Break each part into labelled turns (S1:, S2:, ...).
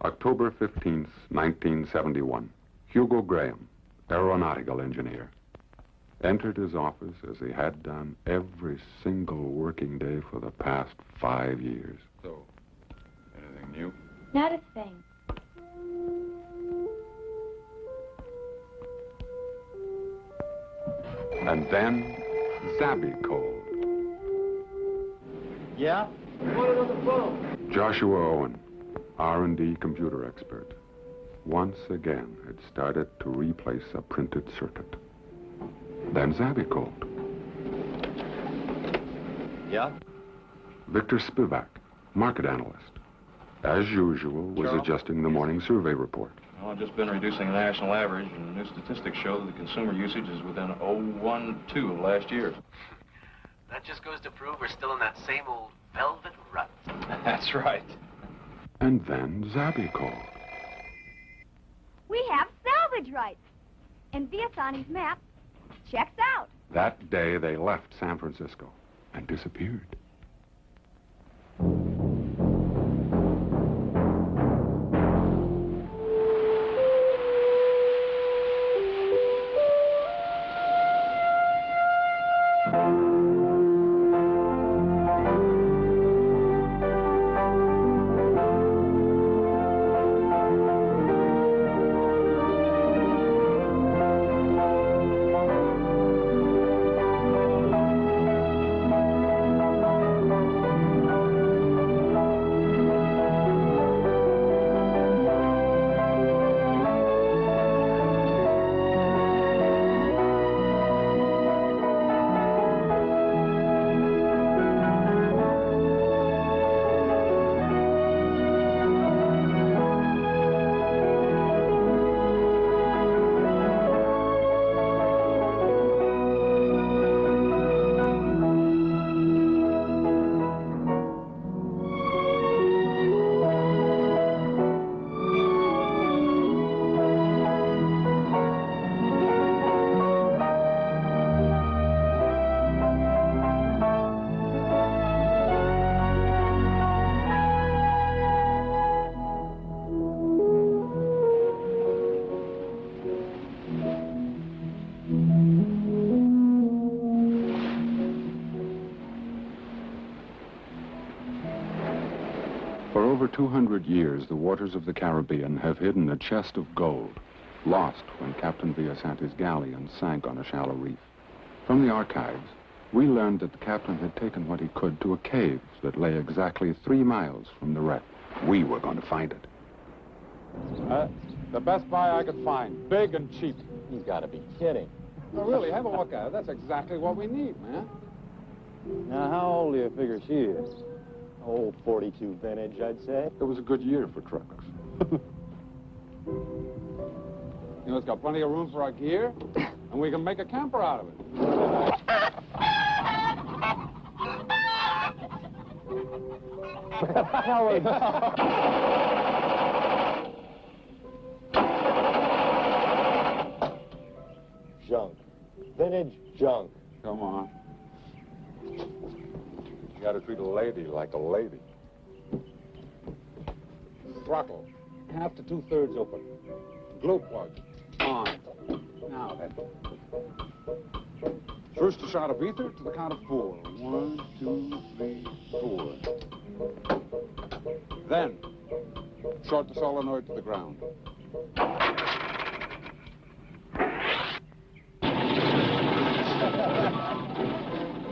S1: October 15th, 1971. Hugo Graham, aeronautical engineer, entered his office as he had done every single working day for the past 5 years.
S2: So, anything new?
S3: Not a thing.
S1: And then, Zabby called.
S4: Yeah? Want another phone?
S1: Joshua Owen, R&D computer expert, once again had started to replace a printed circuit. Then Zabby called.
S4: Yeah?
S1: Victor Spivak, market analyst, as usual, was
S5: Cheryl?
S1: adjusting the morning survey report.
S5: Well, I've just been reducing the national average, and new statistics show that the consumer usage is within 0.12 of last year.
S6: That just goes to prove we're still in that same old velvet rut.
S5: That's right.
S1: And then Zabby called.
S3: We have salvage rights. And Viasani's map checks out.
S1: That day, they left San Francisco and disappeared. For over 200 years, the waters of the Caribbean have hidden a chest of gold, lost when Captain Viasanti's galleon sank on a shallow reef. From the archives, we learned that the captain had taken what he could to a cave that lay exactly 3 miles from the wreck. We were going to find it.
S2: The best buy I could find. Big and cheap.
S4: You gotta be kidding.
S2: No, really, have a look at it. That's exactly what we need, man.
S4: Now, how old do you figure she is? Old 42 vintage, I'd say.
S1: It was a good year for trucks.
S2: You know, it's got plenty of room for our gear, and we can make a camper out of it.
S4: Junk. Vintage junk.
S2: Come on. You gotta treat a lady like a lady. Throttle, 1/2 to 2/3 open. Glow plug, on. Now then. First a shot of ether to the count of 4. 1, 2, 3, 4. Then, short the solenoid to the ground.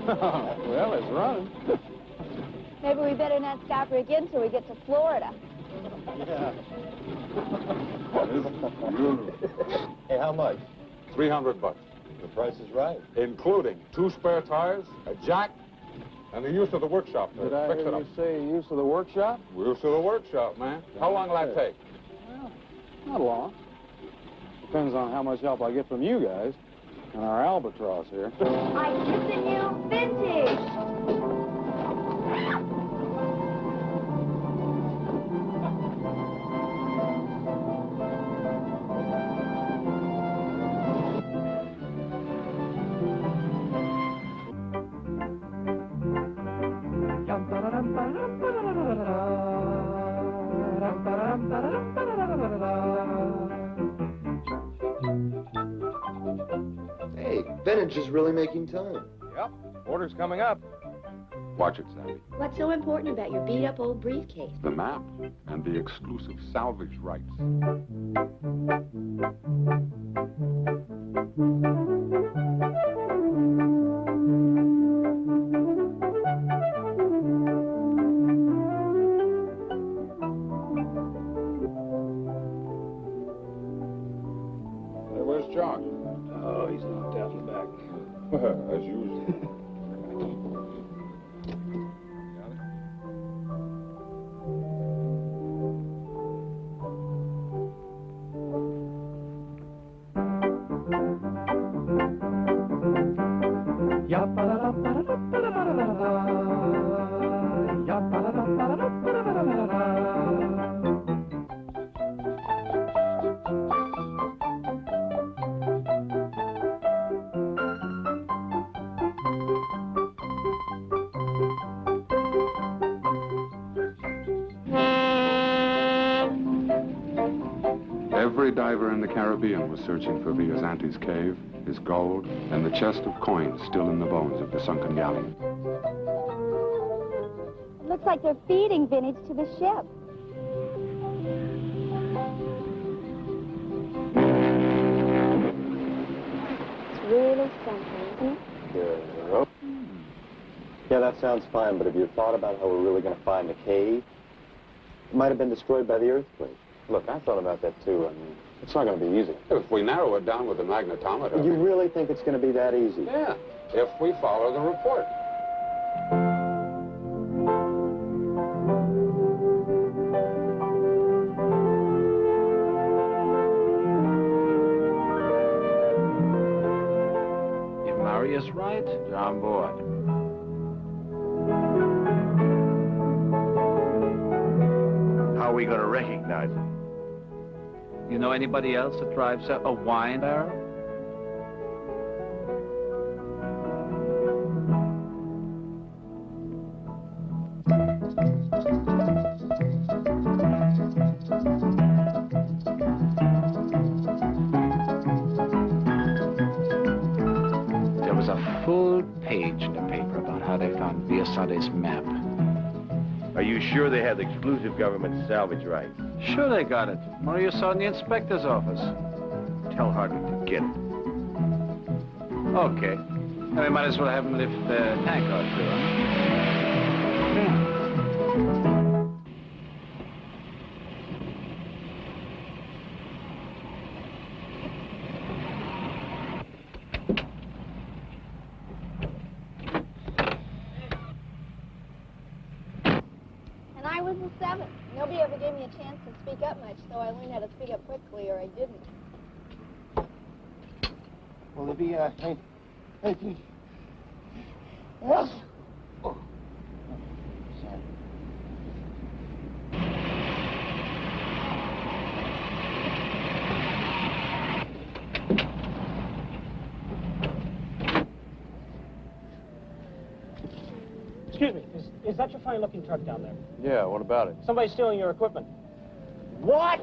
S2: Well, it's running.
S3: Maybe we better not stop her again till we get to Florida.
S4: Yeah.
S2: Beautiful.
S4: Hey, how much?
S2: $300.
S4: The price is right.
S2: Including 2 spare tires, a jack, and the use of the workshop.
S7: Did I
S2: Fix
S7: hear
S2: it up.
S7: you say use of the workshop?
S2: Use of the workshop, man. How long will that take?
S7: Well, not long. Depends on how much help I get from you guys and our albatross here.
S3: I listen you vintage.
S8: Hey, vintage is really making time.
S4: Yep, order's coming up.
S1: Watch it, Sandy.
S9: What's so important about your beat-up old briefcase?
S1: The map and the exclusive salvage rights.
S2: Hey, where's John?
S7: Oh, he's knocked out in the back.
S2: As usual.
S1: Every diver in the Caribbean was searching for Viasante's cave, his gold, and the chest of coins still in the bones of the sunken galleon.
S3: It looks like they're feeding vintage to the ship. It's really something, isn't it?
S4: Yep. Yeah, that sounds fine, but have you thought about how we're really going to find the cave? It might have been destroyed by the earthquake. Look, I thought about that too. I mean, it's not going to be easy.
S2: If we narrow it down with a magnetometer.
S4: You really think it's going to be that easy?
S2: Yeah, if we follow the report.
S10: If Maria's right, you're on board.
S11: How are we going to recognize it?
S10: You know anybody else that drives a wine barrel? There was a full page in the paper about how they found Viasante's map.
S11: Are you sure they have the exclusive government salvage rights?
S10: Sure they got it. Maria saw in the inspector's office.
S11: Tell Hardwick to get it.
S10: Okay. Then we might as well have him lift the tank out through, huh?
S3: And I was a 7. Nobody ever gave me a chance to speak up much, so I learned how to speak up quickly, or I didn't.
S8: Will it be, anything else? Oh. Sorry.
S12: Excuse me, is that your fine-looking truck down there?
S7: Yeah, what about it?
S12: Somebody's stealing your equipment.
S8: What?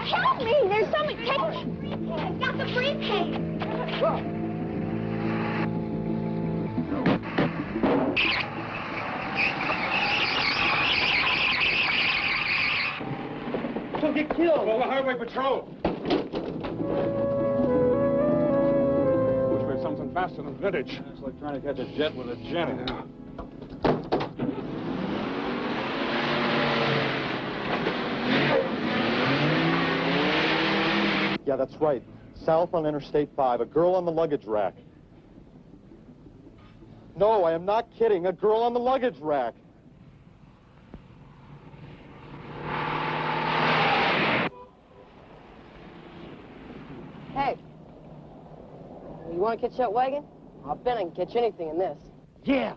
S3: Help me! There's something. Take the briefcase. I've got the briefcase.
S8: She'll get killed.
S2: Call the highway patrol. Wish we had something faster than vintage.
S7: It's like trying to catch a jet with a Jenny.
S4: Yeah, that's right. South on Interstate 5, a girl on the luggage rack. No, I am not kidding. A girl on the luggage rack.
S13: Hey, you want to catch that wagon? I'll bet I can catch anything in this.
S8: Yeah.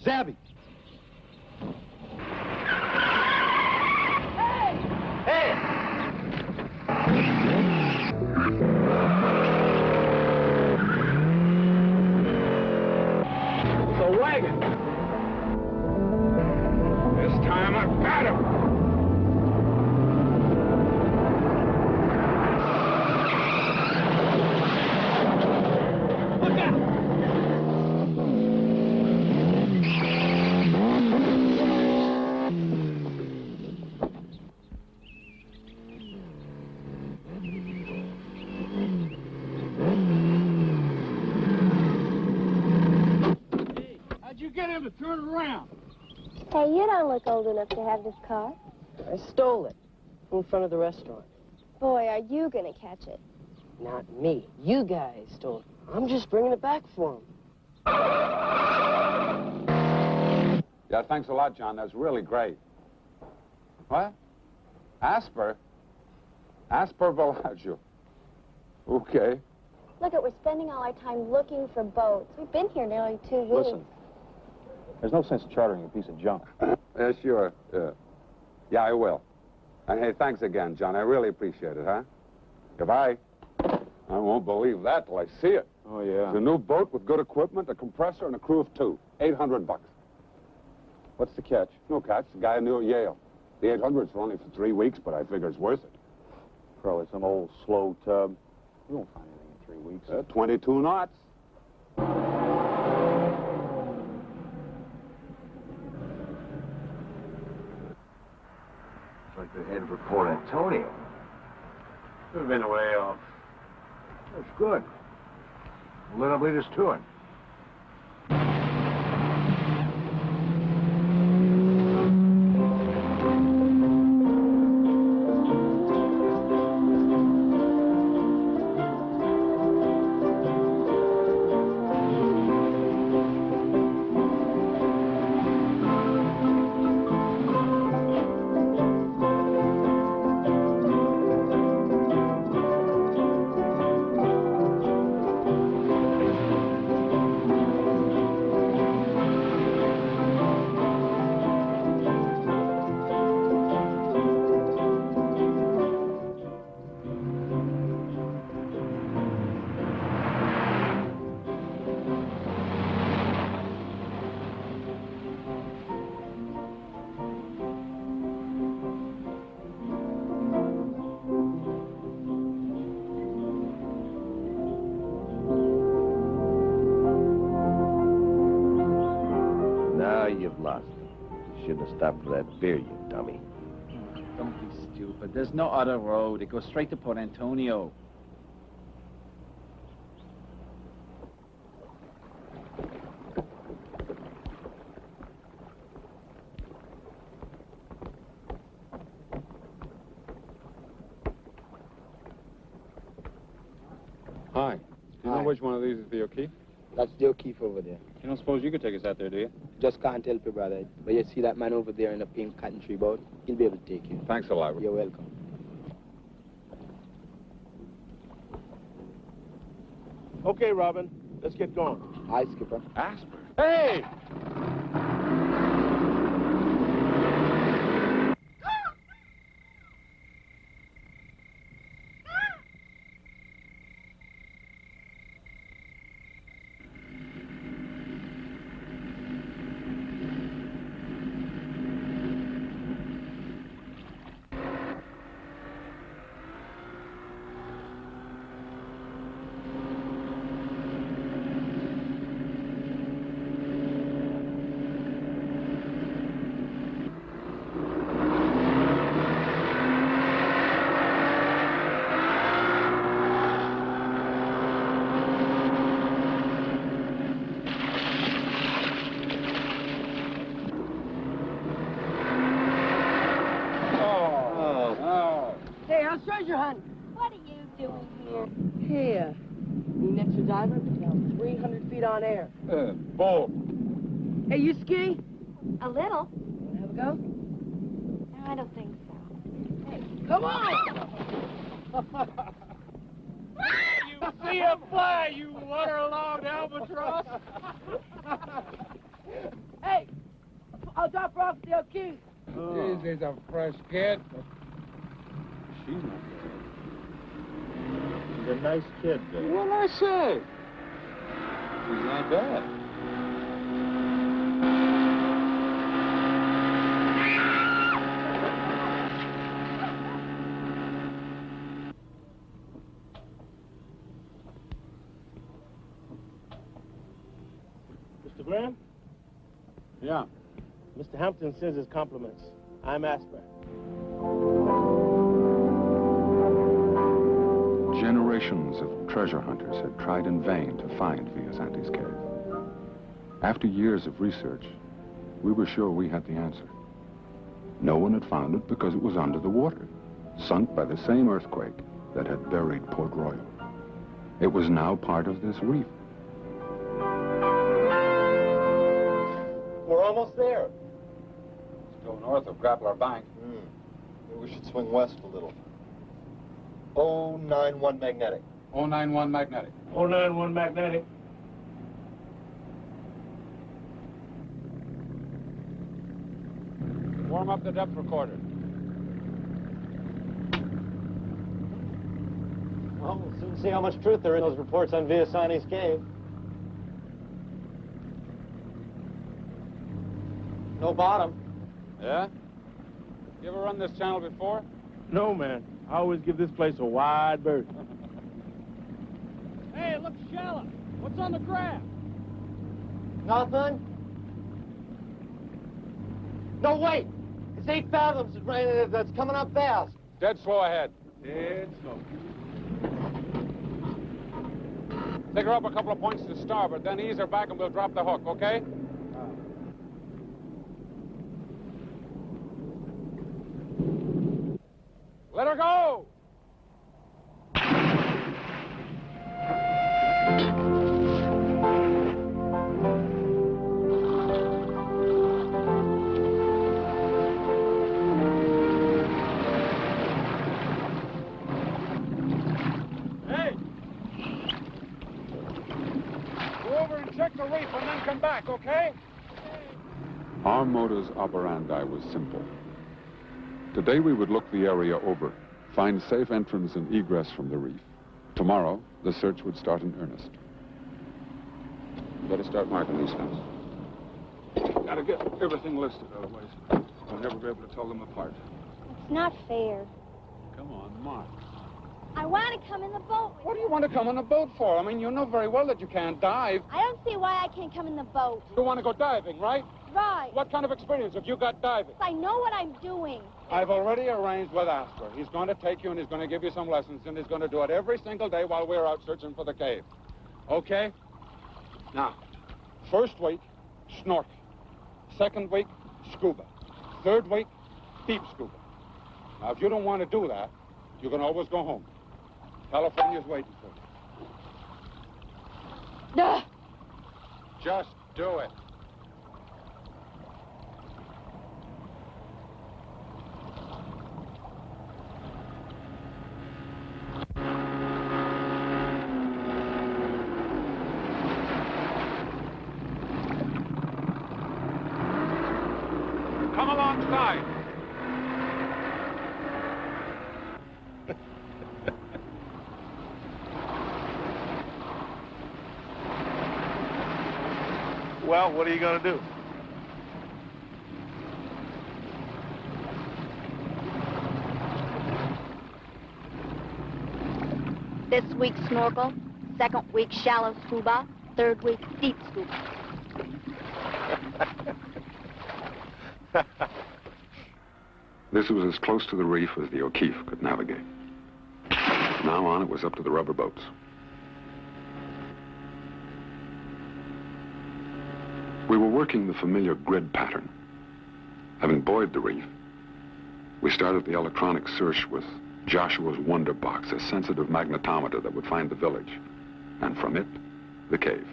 S8: Zabby!
S2: The wagon! This time I've got him! Look out! How'd you get him to turn around?
S3: Hey, you don't look old enough to have this car.
S13: I stole it in front of the restaurant.
S3: Boy, are you gonna catch it.
S13: Not me. You guys stole it. I'm just bringing it back for him.
S2: Yeah, thanks a lot, John. That's really great. What? Asper? Asper Villaggio. Okay.
S3: Look, we're spending all our time looking for boats. We've been here nearly 2 weeks.
S7: Listen, there's no sense in chartering a piece of junk.
S2: Yeah, sure. Yeah, I will. And hey, thanks again, John. I really appreciate it, huh? Goodbye. I won't believe that till I see it.
S7: Oh, yeah.
S2: It's a new boat with good equipment, a compressor, and a crew of 2. $800.
S7: What's the catch?
S2: No catch. The guy I knew at Yale. The 800's for only for 3 weeks, but I figure it's worth it.
S7: Probably some old slow tub. You won't find anything in 3 weeks.
S2: 22 knots.
S11: It's like they're headed for Port Antonio. We've been way off. That's good. Well, then I'll lead us to it. lost. You shouldn't have stopped for that beer, you dummy.
S10: Don't be stupid. There's no other road. It goes straight to Port Antonio.
S14: Hi. Do you know which one of these is the O'Keefe?
S15: That's the O'Keefe over there.
S14: You don't suppose you could take us out there, do you?
S15: Just can't help you, brother. But you see that man over there in the pink cotton tree boat? He'll be able to take you.
S14: Thanks a lot.
S15: You're welcome.
S8: Okay, Robin. Let's get going.
S15: Hi, Skipper.
S14: Asper.
S8: Hey!
S13: Treasure hunt.
S3: What are you doing here?
S13: Here. Need an extra diver? Down 300 feet on air.
S14: Bull.
S13: Hey, you ski?
S3: A little.
S13: Wanna have a go?
S3: No, I don't think so.
S13: Hey, come on!
S8: You see a fly, you waterlogged albatross?
S13: Hey, I'll drop her off at the O'Keefe.
S8: This is a fresh kid.
S14: She's not
S8: She's a nice kid, though.
S14: What'd I say? She's not bad.
S8: Mr. Graham?
S14: Yeah.
S8: Mr. Hampton sends his compliments. I'm Asper.
S1: Generations of treasure hunters had tried in vain to find Villasante's cave. After years of research, we were sure we had the answer. No one had found it because it was under the water, sunk by the same earthquake that had buried Port Royal. It was now part of this reef.
S4: We're almost there.
S14: Let's go north of Grappler Bank.
S4: Maybe we should swing west a little. 091 magnetic.
S14: 091 magnetic.
S8: 091 magnetic.
S14: Warm up the depth recorder.
S4: Well, we'll soon see how much truth there is in those reports on Villasante's cave. No bottom.
S14: Yeah? You ever run this channel before?
S8: No, man. I always give this place a wide berth.
S12: Hey, it looks shallow. What's on the graph?
S4: Nothing? No, wait! It's 8 fathoms. That's coming up fast.
S14: Dead slow ahead.
S8: Dead slow.
S14: Take her up a couple of points to starboard, then ease her back and we'll drop the hook, okay? Let her go!
S8: Hey!
S14: Go over and check the reef and then come back, okay?
S1: Our modus operandi was simple. Today we would look the area over, find safe entrance and egress from the reef. Tomorrow, the search would start in earnest.
S14: Better start marking these things. Gotta get everything listed, otherwise I'll never be able to tell them apart.
S3: It's not fair.
S14: Come on, mark.
S3: I want to come in the boat with
S14: What do you want to come on a boat for? I mean, you know very well that you can't dive.
S3: I don't see why I can't come in the boat.
S14: You want to go diving, right?
S3: right.
S14: What kind of experience have you got diving?
S3: I know what I'm doing.
S14: I've already arranged with Asper. He's going to take you and he's going to give you some lessons, and he's going to do it every single day while we're out searching for the cave. Okay? Now, first week, snorkel. Second week, scuba. Third week, deep scuba. Now, if you don't want to do that, you can always go home. California's waiting for you. Just do it. Come alongside.
S16: Well, what are you going to do?
S3: This week, snorkel. Second week, shallow scuba. Third week, deep scuba.
S1: This was as close to the reef as the O'Keefe could navigate. From now on, it was up to the rubber boats. We were working the familiar grid pattern. Having buoyed the reef, we started the electronic search with Joshua's Wonder Box, a sensitive magnetometer that would find the village, and from it, the cave.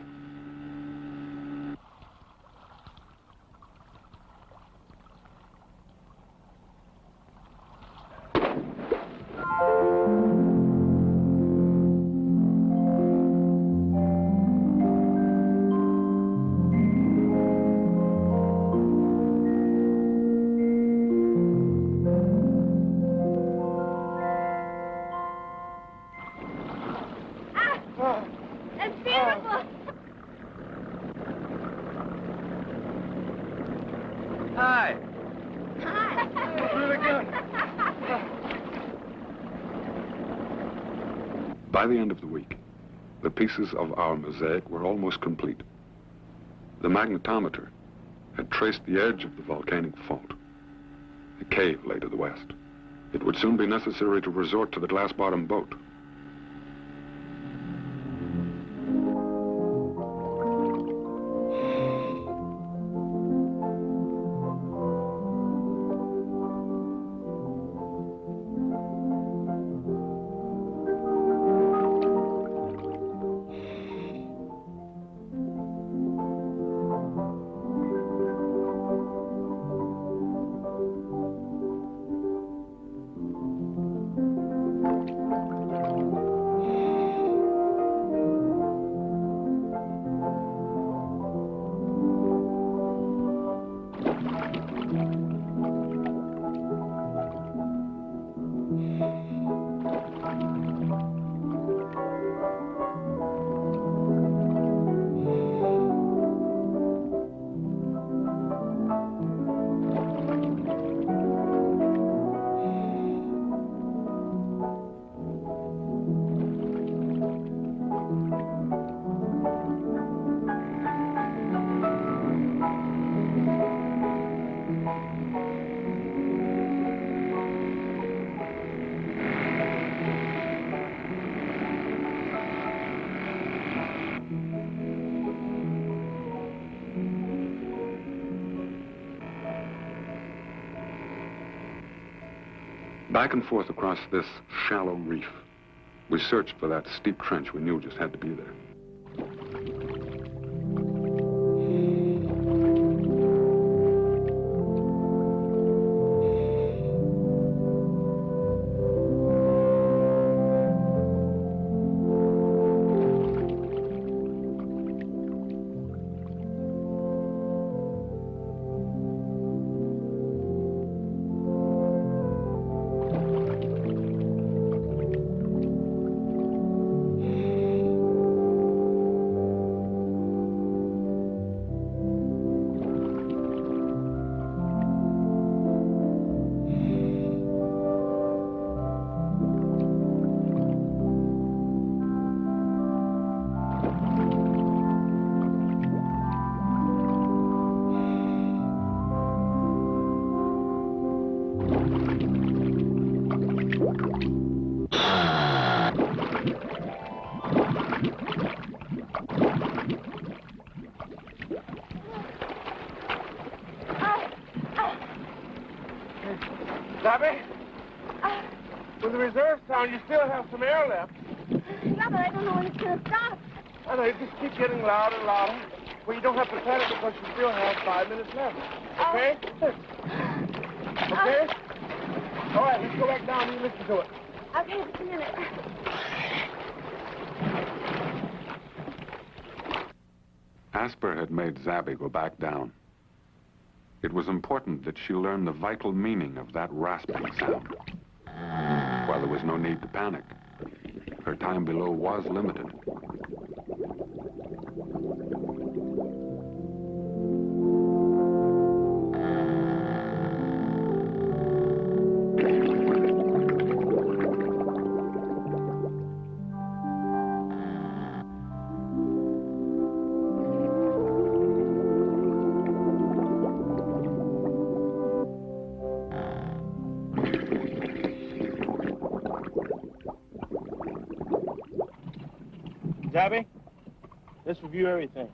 S1: By the end of the week, the pieces of our mosaic were almost complete. The magnetometer had traced the edge of the volcanic fault. The cave lay to the west. It would soon be necessary to resort to the glass-bottom boat. Back and forth across this shallow reef, we searched for that steep trench we knew just had to be there.
S16: Zabby? With the reserve sound, you still have some air left.
S3: Yeah, but I don't know when it's going to stop.
S16: I know, you just keep getting louder and louder. Well, you don't have to panic because you still have 5 minutes left. Okay? Okay? All right, let's go back down and listen to it.
S3: Okay, just a minute.
S1: Asper had made Zabby go back down. It was important that she learn the vital meaning of that rasping sound. While there was no need to panic, her time below was limited.
S16: Zabby, let's review everything.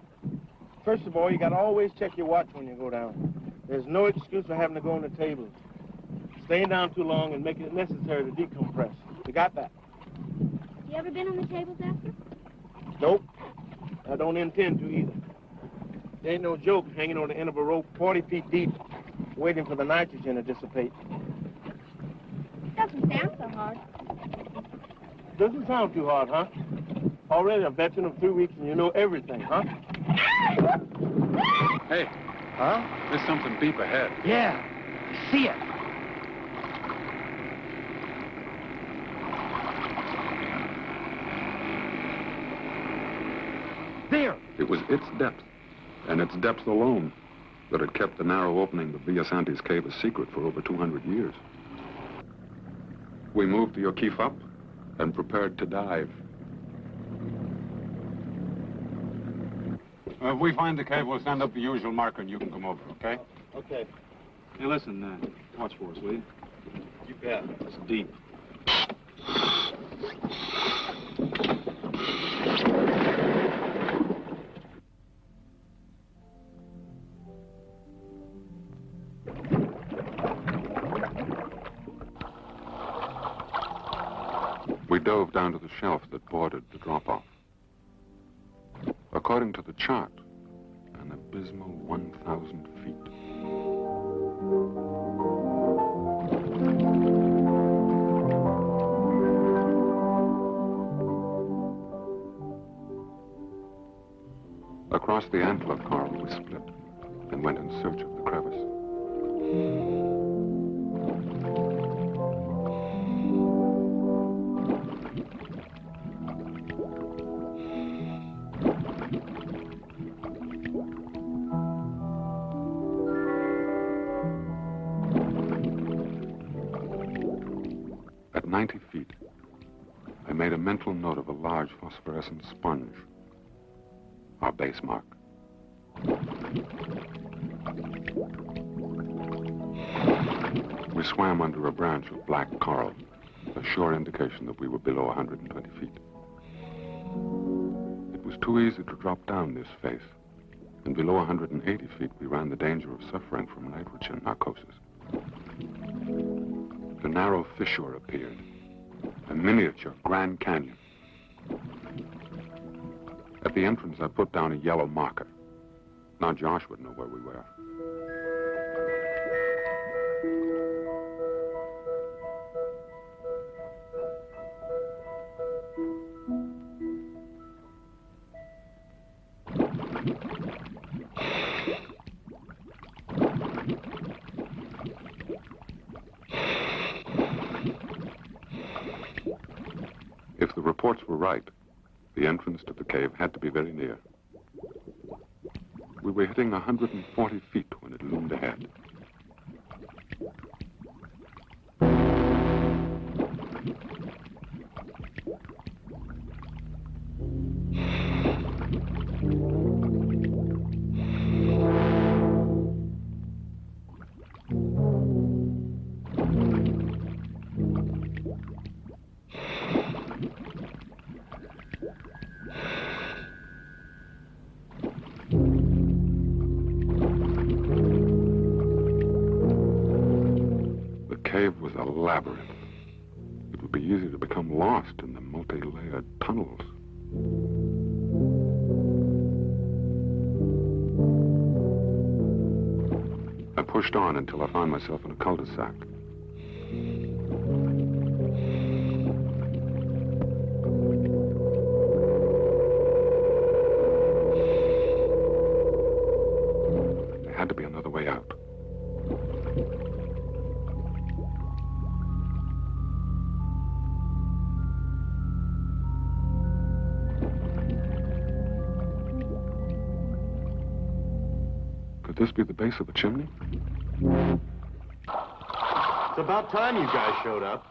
S16: First of all, you got to always check your watch when you go down. There's no excuse for having to go on the tables. Staying down too long and making it necessary to decompress. You got that?
S3: You ever been on the tables, Asper?
S16: Nope. I don't intend to either. There ain't no joke hanging on the end of a rope 40 feet deep, waiting for the nitrogen to dissipate.
S3: Doesn't sound so hard.
S16: Doesn't sound too hard, huh? Already a veteran of 3 weeks and you know everything, huh?
S1: Hey.
S16: Huh?
S1: There's something deep ahead.
S16: Yeah. See it. There.
S1: It was its depth, and its depth alone, that had kept the narrow opening of Villasante's cave a secret for over 200 years. We moved the O'Keefe up and prepared to dive.
S14: If we find the cave, we'll send up the usual marker and you can come over, okay?
S16: Okay.
S5: Hey, listen, watch for us, will you?
S16: You bet.
S5: It's deep.
S1: We dove down to the shelf that bordered the drop-off. According to the chart, an abysmal 1,000 feet. Across the antler coral we split and went in search of the crevice. At 90 feet, I made a mental note of a large phosphorescent sponge, our base mark. We swam under a branch of black coral, a sure indication that we were below 120 feet. It was too easy to drop down this face, and below 180 feet we ran the danger of suffering from nitrogen narcosis. The narrow fissure appeared, a miniature Grand Canyon. At the entrance, I put down a yellow marker. Now Josh would know where we were. If the reports were right, the entrance to the cave had to be very near. We were hitting 140 feet when it loomed ahead. cave was a labyrinth. It would be easy to become lost in the multi-layered tunnels. I pushed on until I found myself in a cul-de-sac. There had to be another way out. Could this be the base of the chimney?
S4: It's about time you guys showed up.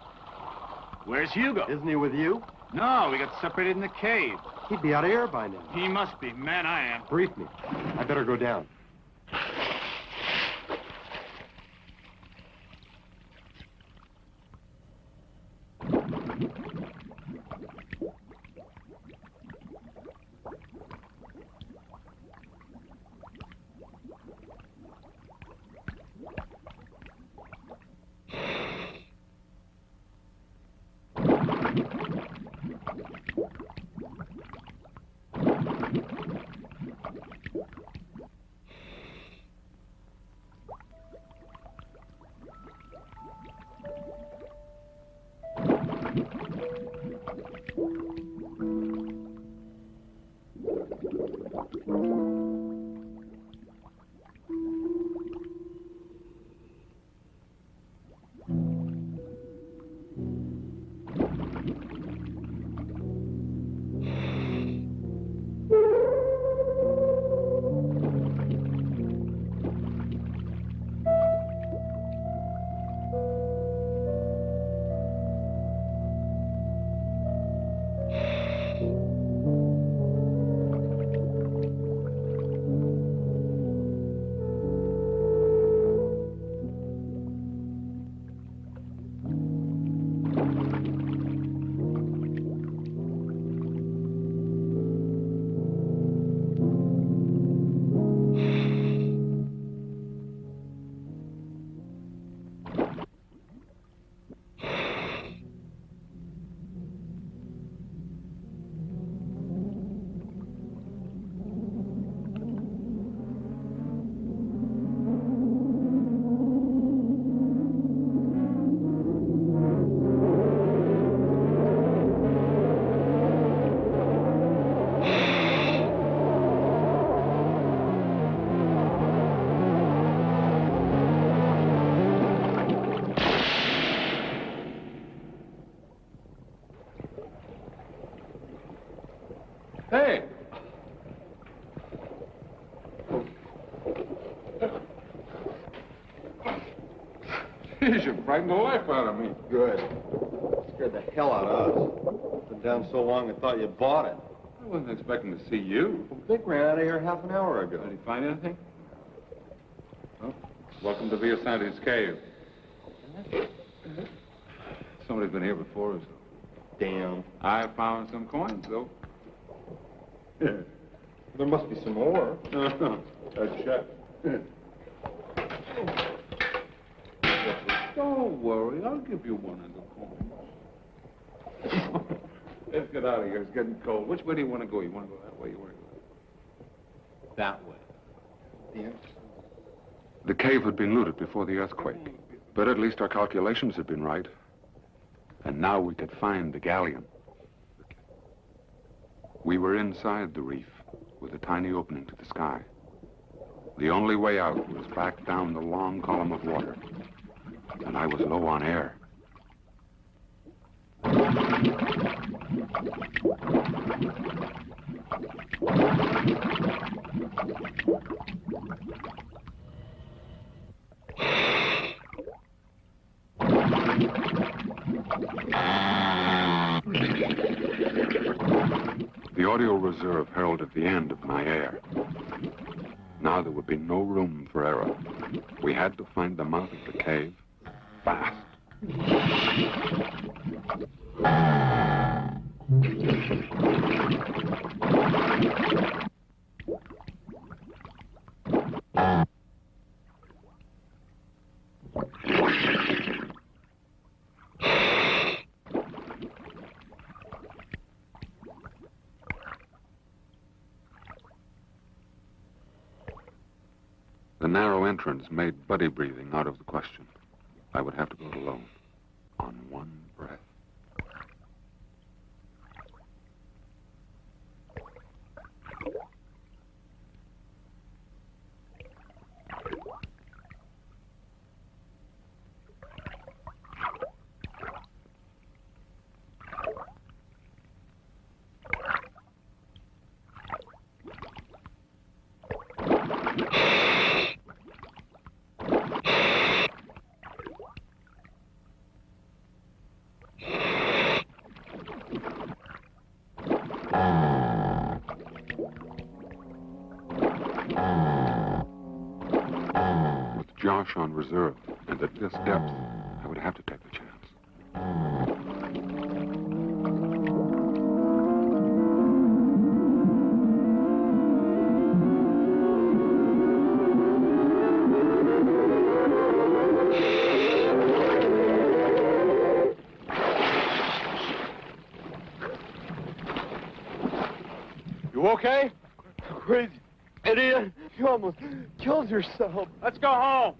S8: Where's Hugo?
S4: Isn't he with you?
S8: No, we got separated in the cave.
S4: He'd be out of air by now.
S8: He must be. Man, I am.
S4: Brief me. I better go down.
S14: Hey! Geez, you frightened the life out of me.
S4: Good. Scared the hell out of us. Been down so long I thought you bought it.
S14: I wasn't expecting to see you.
S4: Well, Vic ran out of here half an hour ago.
S14: Did he find anything? Well, welcome to Viasanti's cave. Somebody's been here before us.
S4: Damn.
S14: I found some coins, though.
S4: There must be some more.
S14: That's check. Don't worry, I'll give you one of the coins. Let's get out of here. It's getting cold. Which way do you want to go? You want to go that way? You want to go that way? That way.
S1: The cave had been looted before the earthquake, but at least our calculations had been right. And now we could find the galleon. We were inside the reef, with a tiny opening to the sky. The only way out was back down the long column of water, and I was low on air. The audio reserve heralded the end of my air. Now there would be no room for error. We had to find the mouth of the cave fast. The narrow entrance made buddy breathing out of the question. I would have to go it alone, on one breath. Josh on reserve, and at this depth, I would have to take the chance.
S16: You okay? Crazy idiot. You almost killed yourself.
S8: Let's go home.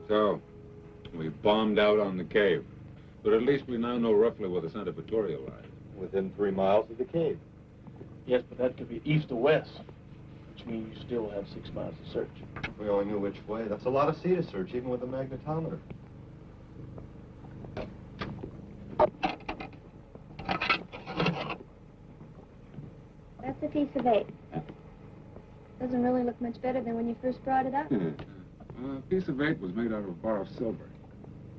S14: So, we bombed out on the cave. But at least we now know roughly where the Santa Vittoria lies.
S4: Within 3 miles of the cave.
S12: Yes, but that could be east or west, which means you still have 6 miles to search.
S4: If we only knew which way. That's a lot of sea to search, even with a magnetometer.
S3: That's a piece of 8. Doesn't really look much better than when you first brought it up.
S14: A piece of 8 was made out of a bar of silver.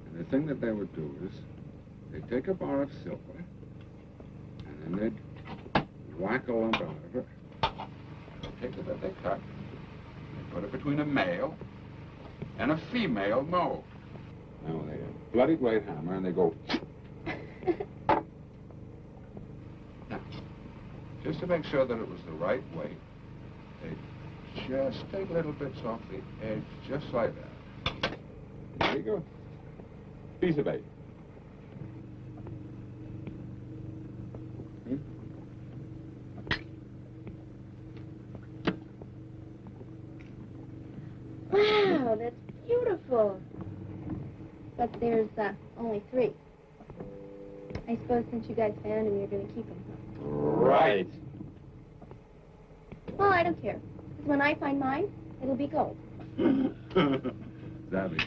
S14: And the thing that they would do is, they'd take a bar of silver, and then they'd whack a lump out of it, take it that they cut, and put it between a male and a female mole. Now they have a bloody great hammer, and they go... Now, just to make sure that it was the right weight, they just take little bits off the edge, just like that. There you go. Piece of 8.
S3: Wow, that's beautiful. But there's only 3. I suppose since you guys found him, you're going to keep him.
S14: Right.
S3: Well, I don't care. Because when I find mine, it'll be gold.
S14: Savvy.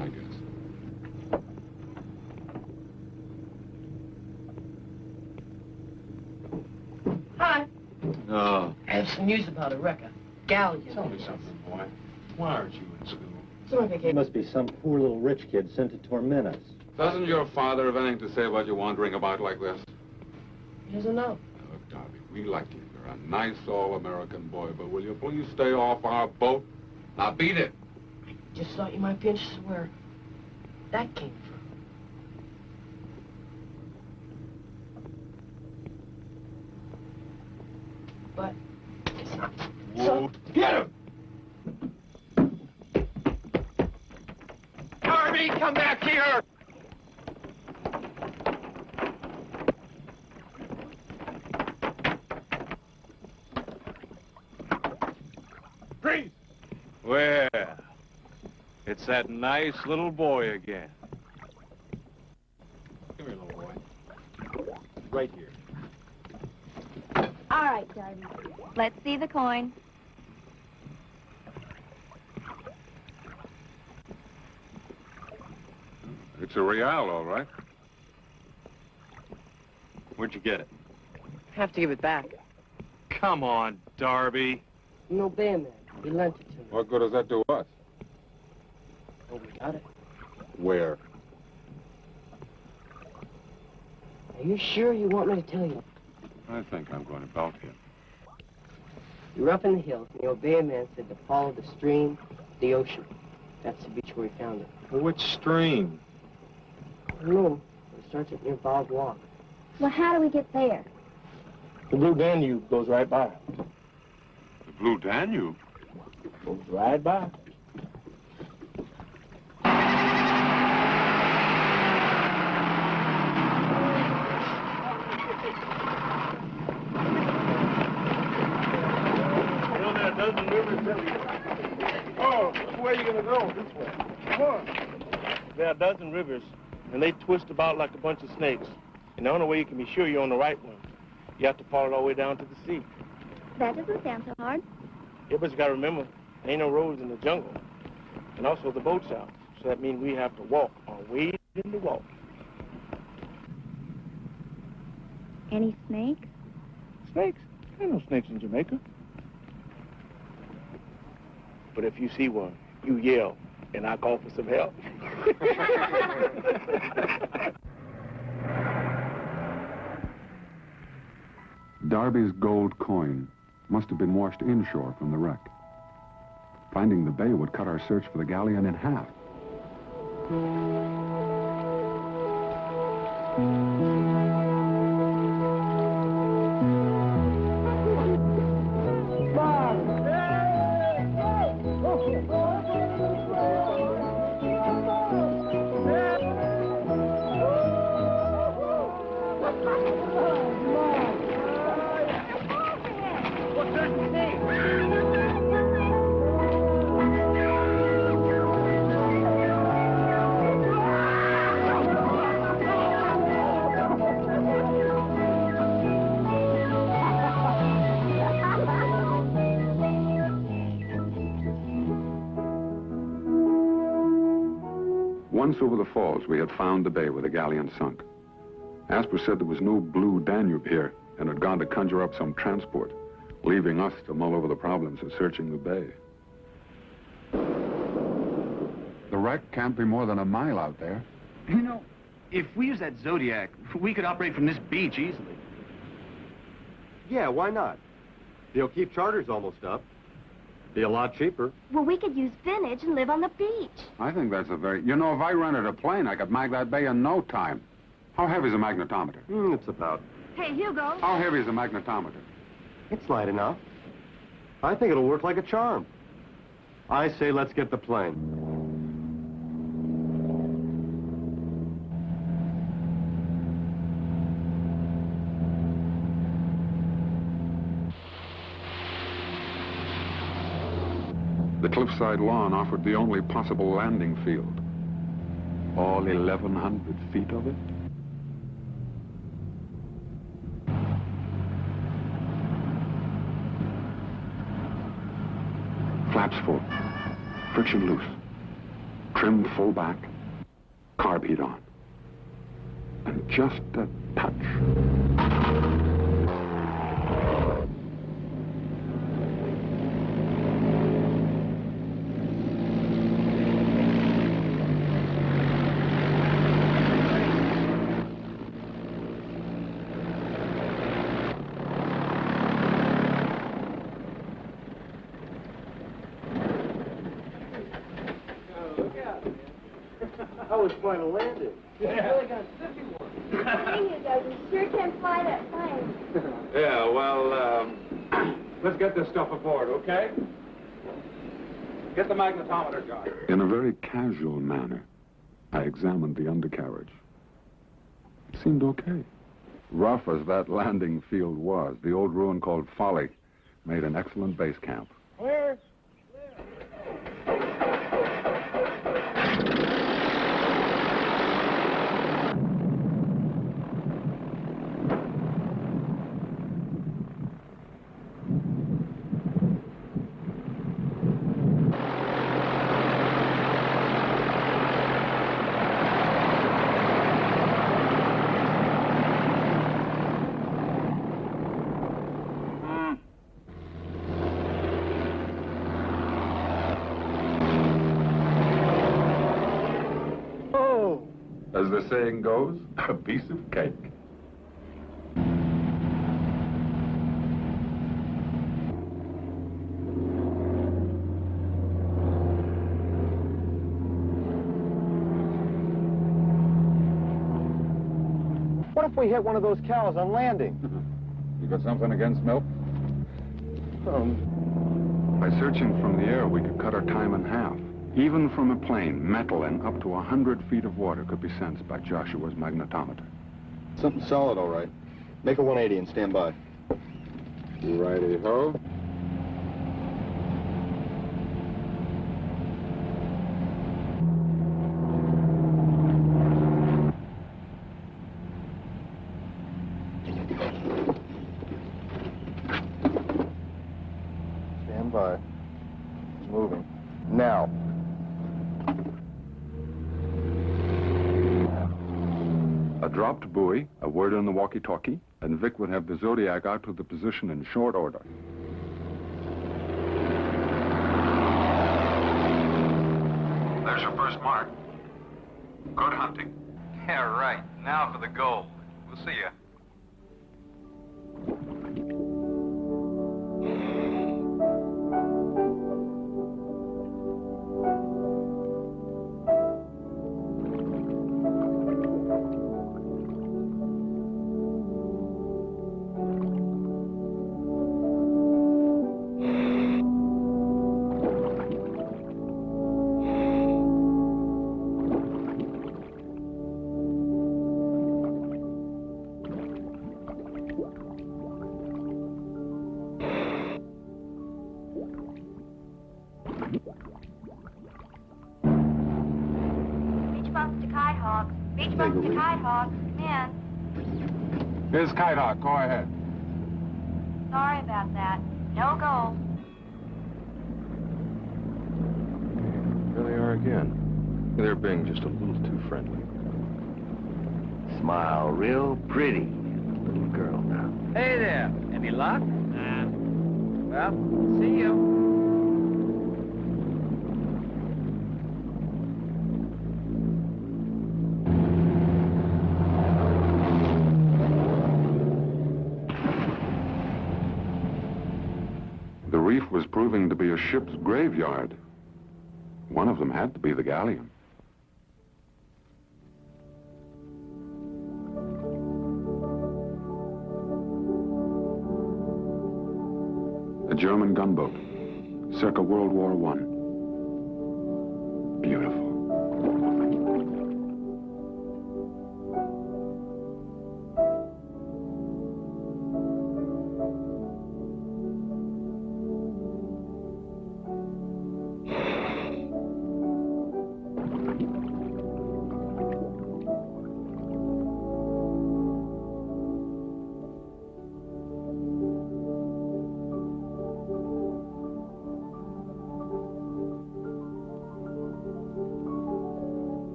S14: I guess.
S13: Hi.
S4: No.
S13: I have some news about a wrecker. Galleon.
S14: Tell me something, boy. Why aren't you in school?
S13: Summer
S4: He
S13: vacation.
S4: must be some poor little rich kid sent to torment us.
S14: Doesn't your father have anything to say about you wandering about like this?
S13: He doesn't know.
S14: Look, Darby, we like you. You're a nice all-American boy, but will you please stay off our boat? Now beat it.
S13: Just thought you might be interested where that came from. But it's not. So
S14: Get him!
S8: Darby, come back here!
S11: Freeze! Well, it's that nice little boy again.
S14: Come here, little boy. Right here.
S3: All right, Darby. Let's see the coin.
S14: It's a real, all right.
S11: Where'd you get it?
S13: have to give it back.
S11: Come on, Darby.
S13: No bear man. He lent it to me.
S14: What good does that do us?
S13: Oh, we got it.
S14: Where?
S13: Are you sure you want me to tell you?
S14: I think I'm going to belt him.
S13: You're up in the hills, and the old bear man said to follow the stream, the ocean. That's the beach where we found it.
S11: Which stream?
S13: No, it starts at near Bald Walk.
S3: Well, how do we get there?
S16: The Blue Danube goes right by.
S2: The Blue Danube?
S16: Goes right by. Oh, where are you going to go? This way. Come on. There are a dozen rivers, and they twist about like a bunch of snakes. And the only way you can be sure you're on the right one, you have to follow it all the way down to the sea.
S3: That doesn't sound so hard.
S16: Yeah, but you got to remember, there ain't no roads in the jungle. And also the boat's out. So that means we have to walk or wade in the water.
S3: Any snakes?
S16: Snakes? There ain't no snakes in Jamaica. But if you see one, you yell, and I call for some help.
S1: Darby's gold coin must have been washed inshore from the wreck. Finding the bay would cut our search for the galleon in half. Once over the falls, we had found the bay where the galleon sunk. Asper said there was no Blue Danube here and had gone to conjure up some transport, leaving us to mull over the problems of searching the bay. The wreck can't be more than a mile out there.
S6: You know, if we use that Zodiac, we could operate from this beach easily.
S4: Yeah, why not? They'll keep charters almost up. Be a lot cheaper.
S3: Well, we could use vintage and live on the beach.
S1: I think that's a very... You know, if I rented a plane, I could mag that bay in no time. How heavy is a magnetometer?
S4: It's about...
S3: Hey, Hugo.
S1: How heavy is a magnetometer?
S4: It's light enough. I think it'll work like a charm. I say let's get the plane.
S1: The cliffside lawn offered the only possible landing field. All 1,100 feet of it. Flaps full, friction loose, trim full back, carb heat on. And just a touch.
S16: I was trying to land it.
S13: Yeah. Really got a zippy one.
S3: Hey, Hugo, you sure can fly that plane.
S14: Yeah, well, let's get this stuff aboard, okay? Get the magnetometer, John.
S1: In a very casual manner, I examined the undercarriage. It seemed okay. Rough as that landing field was, the old ruin called Folly made an excellent base camp.
S16: Where?
S1: As the saying goes, a piece of cake.
S4: if we hit one of those cows on landing?
S1: You got something against milk? By searching from the air, we could cut our time in half. Even from a plane, metal in up to 100 feet of water could be sensed by Joshua's magnetometer.
S4: Something solid, all right. Make a 180 and stand by.
S1: Righty-ho.
S4: Stand by. It's moving. Now.
S1: A dropped buoy, a word on the walkie-talkie, and Vic would have the Zodiac out to the position in short order.
S5: There's your first mark. Good hunting. Yeah, right. Now for the gold. We'll see ya.
S1: Here's Kite Hawk. Go ahead.
S3: Sorry about that. No go.
S5: Here they are again. They're being just a little too friendly.
S11: Smile real pretty. Little girl now.
S17: Hey there. Any luck? Nah. Well, see you.
S1: The reef was proving to be a ship's graveyard. One of them had to be the galleon. A German gunboat, circa World War I. Beautiful.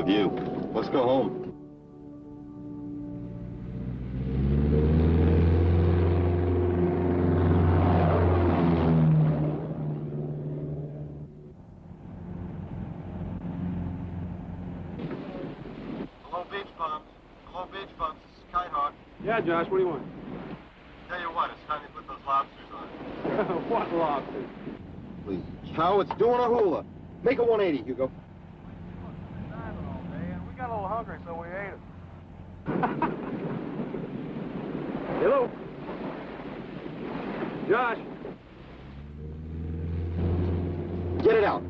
S4: You. Let's go home.
S16: Hello, beach bums. Hello, beach bums. This is Kite Hawk.
S7: Yeah, Josh, what do you want?
S16: Tell you what, it's time to put those lobsters on.
S7: What lobsters?
S4: Please. Cow, it's doing a hula. Make a 180, Hugo.
S16: We got a little hungry, so we ate it.
S7: Hello? Josh?
S4: Get it out.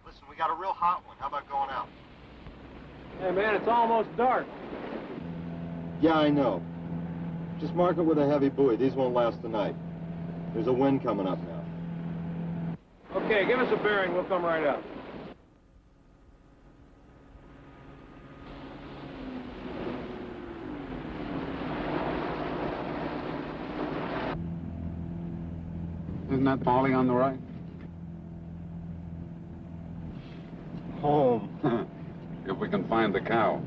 S16: Listen, we got a real hot one. How about going out?
S12: Hey, man, it's almost dark.
S4: Yeah, I know. Just mark it with a heavy buoy. These won't last the night. There's a wind coming up now.
S12: Okay, give us a bearing. We'll come right up.
S1: Isn't that Polly on the right?
S4: Home.
S1: If we can find the cow.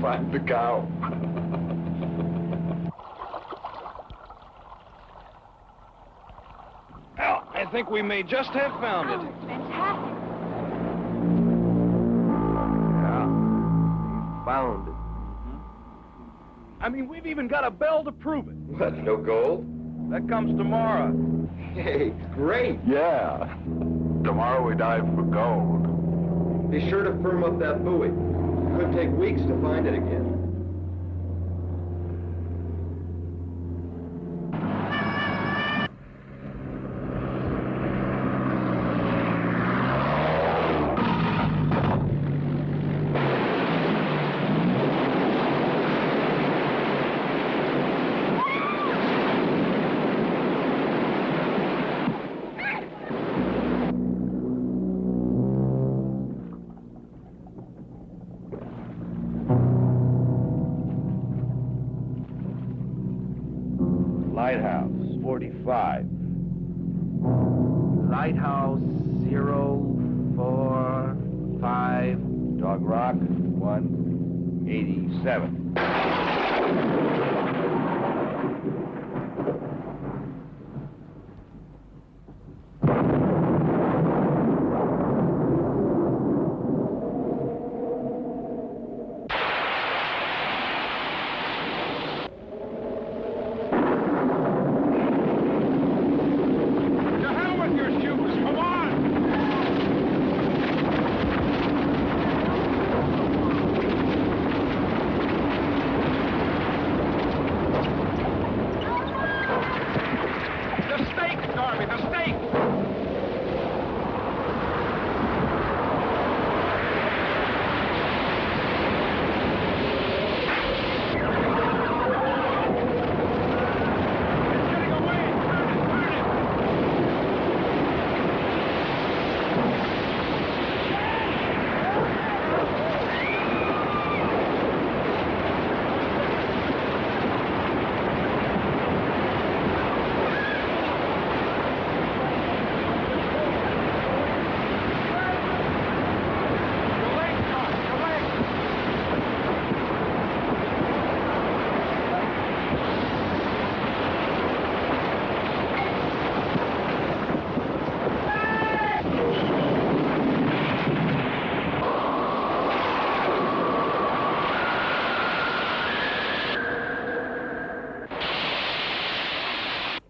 S1: Find the cow.
S12: Well, I think we may just have found it.
S3: Fantastic.
S12: Yeah, we found it. I mean, we've even got a bell to prove it.
S11: What, no gold?
S12: That comes tomorrow.
S11: Hey, great.
S1: Yeah. Tomorrow we dive for gold.
S11: Be sure to firm up that buoy. Could take weeks to find it again.
S12: Lighthouse 45.
S17: Lighthouse 045.
S12: Dog Rock 187.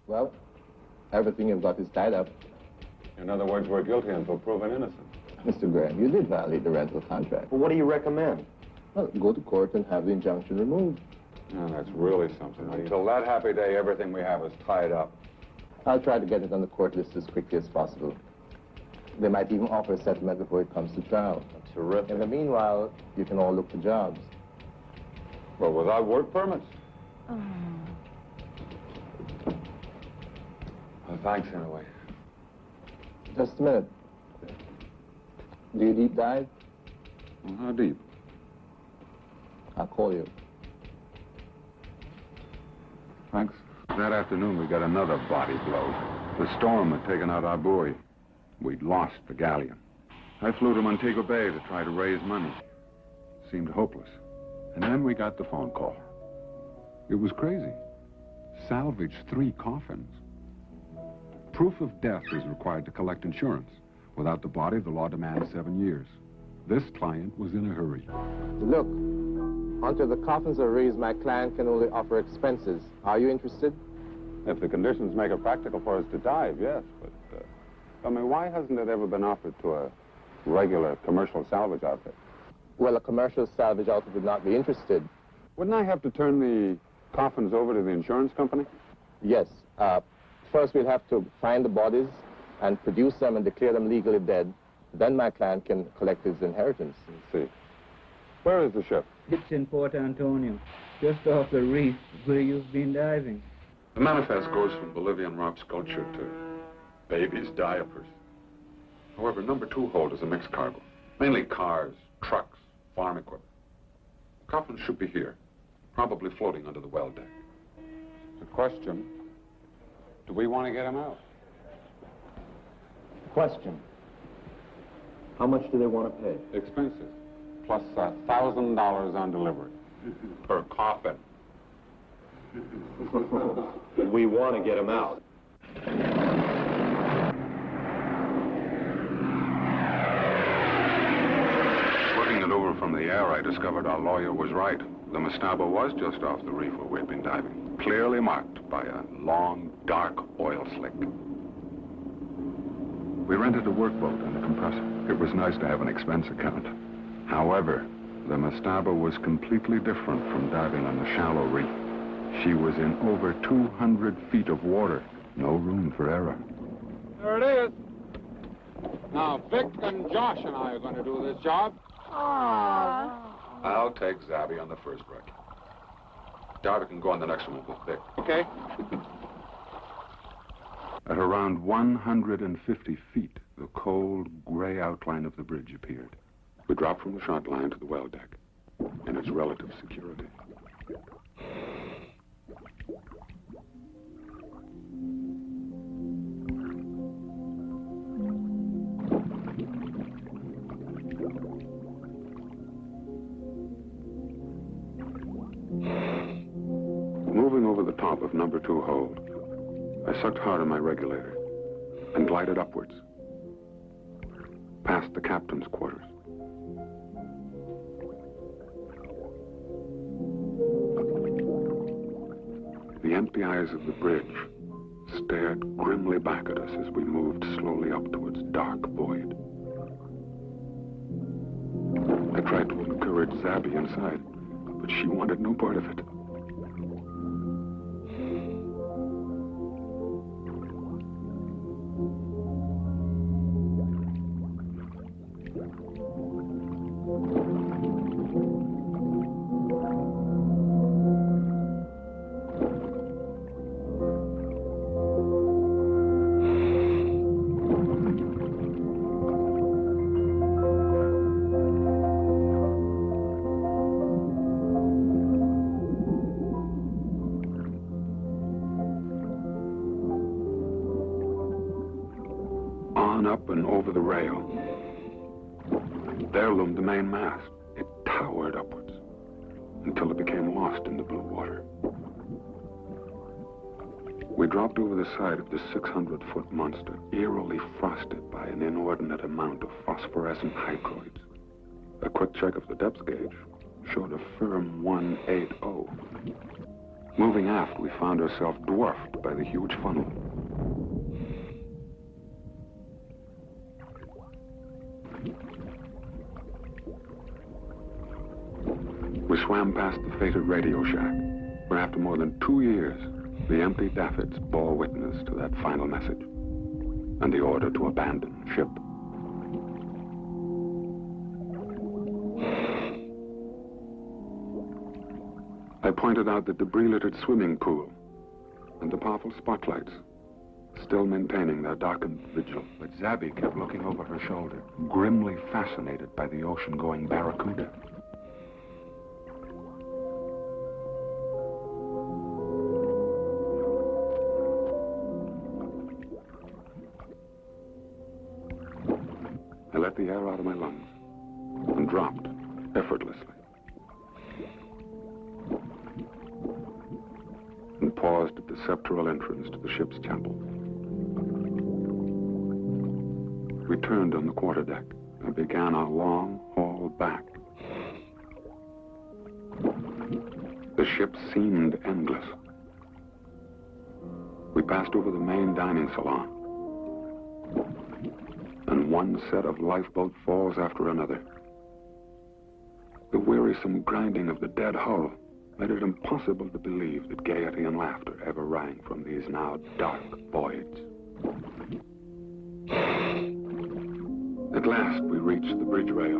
S4: Well, everything you've got is tied up.
S1: In other words, we're guilty until proven innocent.
S4: Mr. Graham, you did violate the rental contract.
S11: Well, what do you recommend?
S4: Well, go to court and have the injunction removed.
S1: Oh, that's really something. Until that happy day, everything we have is tied up.
S4: I'll try to get it on the court list as quickly as possible. They might even offer a settlement before it comes to trial.
S2: Terrific.
S4: In the meanwhile, you can all look for jobs.
S2: Well, without work permits?
S3: Oh.
S2: Well, thanks anyway.
S4: Just a minute. Do you deep dive?
S2: Well, how deep?
S4: I'll call you.
S1: Thanks. That afternoon, we got another body blow. The storm had taken out our buoy. We'd lost the galleon. I flew to Montego Bay to try to raise money. Seemed hopeless. And then we got the phone call. It was crazy. Salvaged 3 coffins. Proof of death is required to collect insurance. Without the body, the law demands 7 years. This client was in a hurry.
S4: Look, until the coffins are raised, my client can only offer expenses. Are you interested?
S2: If the conditions make it practical for us to dive, yes. But, I mean, why hasn't it ever been offered to a regular commercial salvage outfit?
S4: Well, a commercial salvage outfit would not be interested.
S2: Wouldn't I have to turn the coffins over to the insurance company?
S4: Yes. First, we'll have to find the bodies and produce them and declare them legally dead. Then my client can collect his inheritance.
S2: Let's see. Where is the ship?
S18: It's in Port Antonio, just off the reef where you've been diving.
S1: The manifest goes from Bolivian rock sculpture to babies' diapers. However, number 2 hold is a mixed cargo. Mainly cars, trucks, farm equipment. Coffins should be here, probably floating under the well deck.
S2: The question, do we want to get him out?
S4: Question. How much do they want to pay?
S2: Expenses, plus $1,000 on delivery.
S1: Per coffin.
S4: We want to get him out.
S1: Looking it over from the air, I discovered our lawyer was right. The Mastaba was just off the reef where we'd been diving, clearly marked by a long, dark oil slick. We rented a workboat and a compressor. It was nice to have an expense account. However, the Mastaba was completely different from diving on the shallow reef. She was in over 200 feet of water. No room for error.
S14: There it is. Now, Vic and Josh and I are going to do this job.
S3: Aww.
S1: I'll take Zabby on the first wreck. Darby can go on the next one with Vic.
S14: Okay.
S1: At around 150 feet, the cold, gray outline of the bridge appeared. We dropped from the shot line to the well deck in its relative security. Moving over the top of number 2 hold, I sucked hard on my regulator and glided upwards, past the captain's quarters. The empty eyes of the bridge stared grimly back at us as we moved slowly up towards dark void. I tried to encourage Zabby inside, but she wanted no part of it. Up and over the rail. There loomed the main mast. It towered upwards until it became lost in the blue water. We dropped over the side of this 600-foot monster, eerily frosted by an inordinate amount of phosphorescent hydroids. A quick check of the depth gauge showed a firm 180. Moving aft, we found ourselves dwarfed by the huge funnel. We swam past the fated radio shack, where after more than 2 years, The empty davits bore witness to that final message and the order to abandon ship. I pointed out the debris-littered swimming pool and the powerful spotlights, still maintaining their darkened vigil. But Zabby kept looking over her shoulder, grimly fascinated by the ocean-going barracuda. I let the air out of my lungs and dropped effortlessly. And paused at the septural entrance to the ship's chapel. We turned on the quarterdeck and began our long haul back. The ship seemed endless. We passed over the main dining salon, and one set of lifeboat falls after another. The wearisome grinding of the dead hull made it impossible to believe that gaiety and laughter ever rang from these now dark voids. At last, we reached the bridge rail.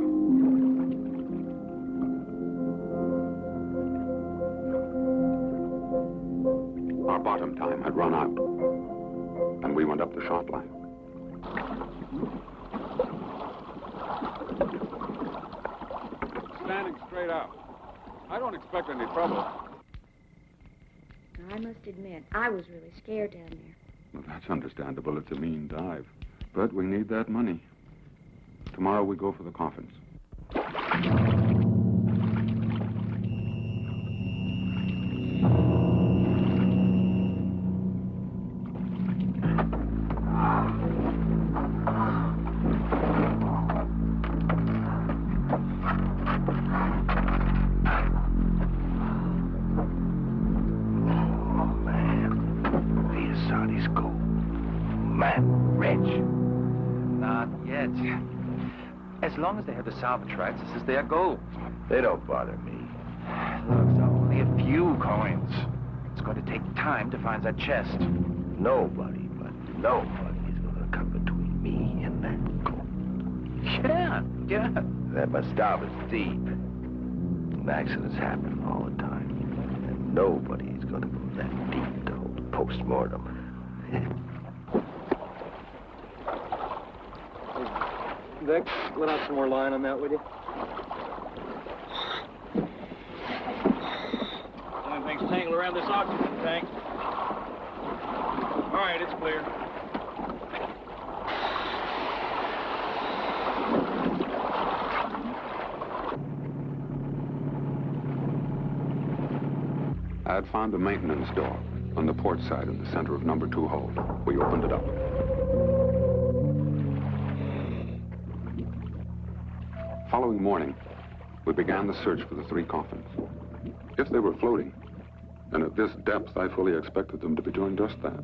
S1: Our bottom time had run out, and we went up the shot line.
S14: Standing straight out. I don't expect any trouble.
S3: I must admit, I was really scared down there.
S1: Well, that's understandable. It's a mean dive. But we need that money. Tomorrow we go for the coffins.
S5: As long as they have the salvage rights, this is their gold.
S11: They don't bother me.
S5: Look, there are only a few coins. It's going to take time to find that chest.
S11: Nobody, but nobody is going to come between me and that gold.
S5: Yeah.
S11: That Mastaba is deep. And accidents happen all the time. And nobody is going to go that deep to hold a post-mortem.
S15: Vic, let out some more line on that, would you?
S8: Anything's tangled around this oxygen tank. All right, it's clear.
S1: I had found a maintenance door on the port side in the center of number 2 hold. We opened it up. Following morning, we began the search for the 3 coffins. If they were floating, and at this depth, I fully expected them to be doing just that.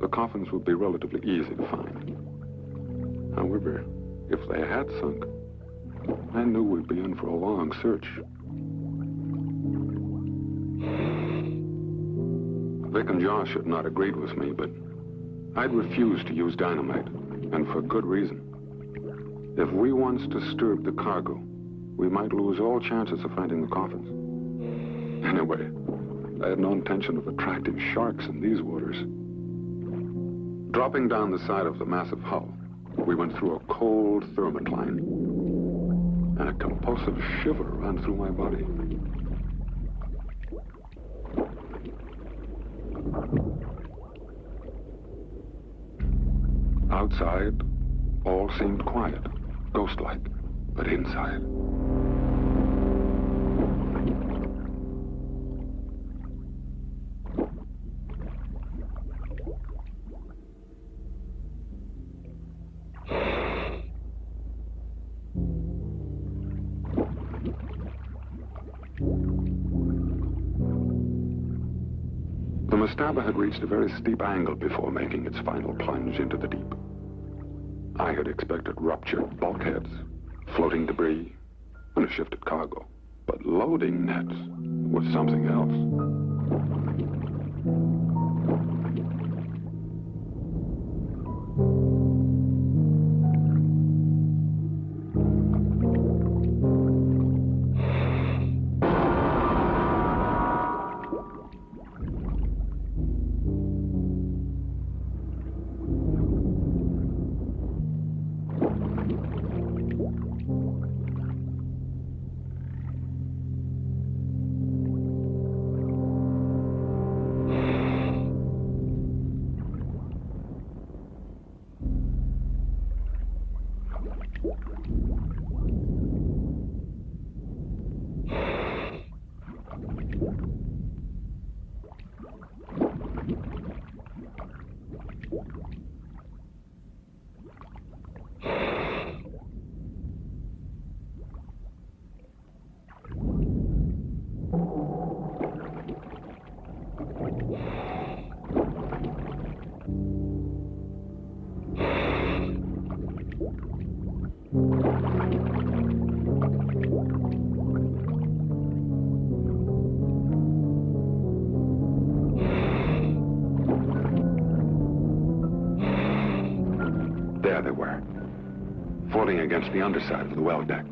S1: The coffins would be relatively easy to find. However, if they had sunk, I knew we'd be in for a long search. Vic and Josh had not agreed with me, but I'd refused to use dynamite, and for good reason. If we once disturbed the cargo, we might lose all chances of finding the coffins. Anyway, I had no intention of attracting sharks in these waters. Dropping down the side of the massive hull, we went through a cold thermocline, and a compulsive shiver ran through my body. Outside, all seemed quiet, ghost-like, but inside. The Mastaba had reached a very steep angle before making its final plunge into the deep. I had expected ruptured bulkheads, floating debris, and a shifted cargo. But loading nets was something else. There they were, floating against the underside of the well deck.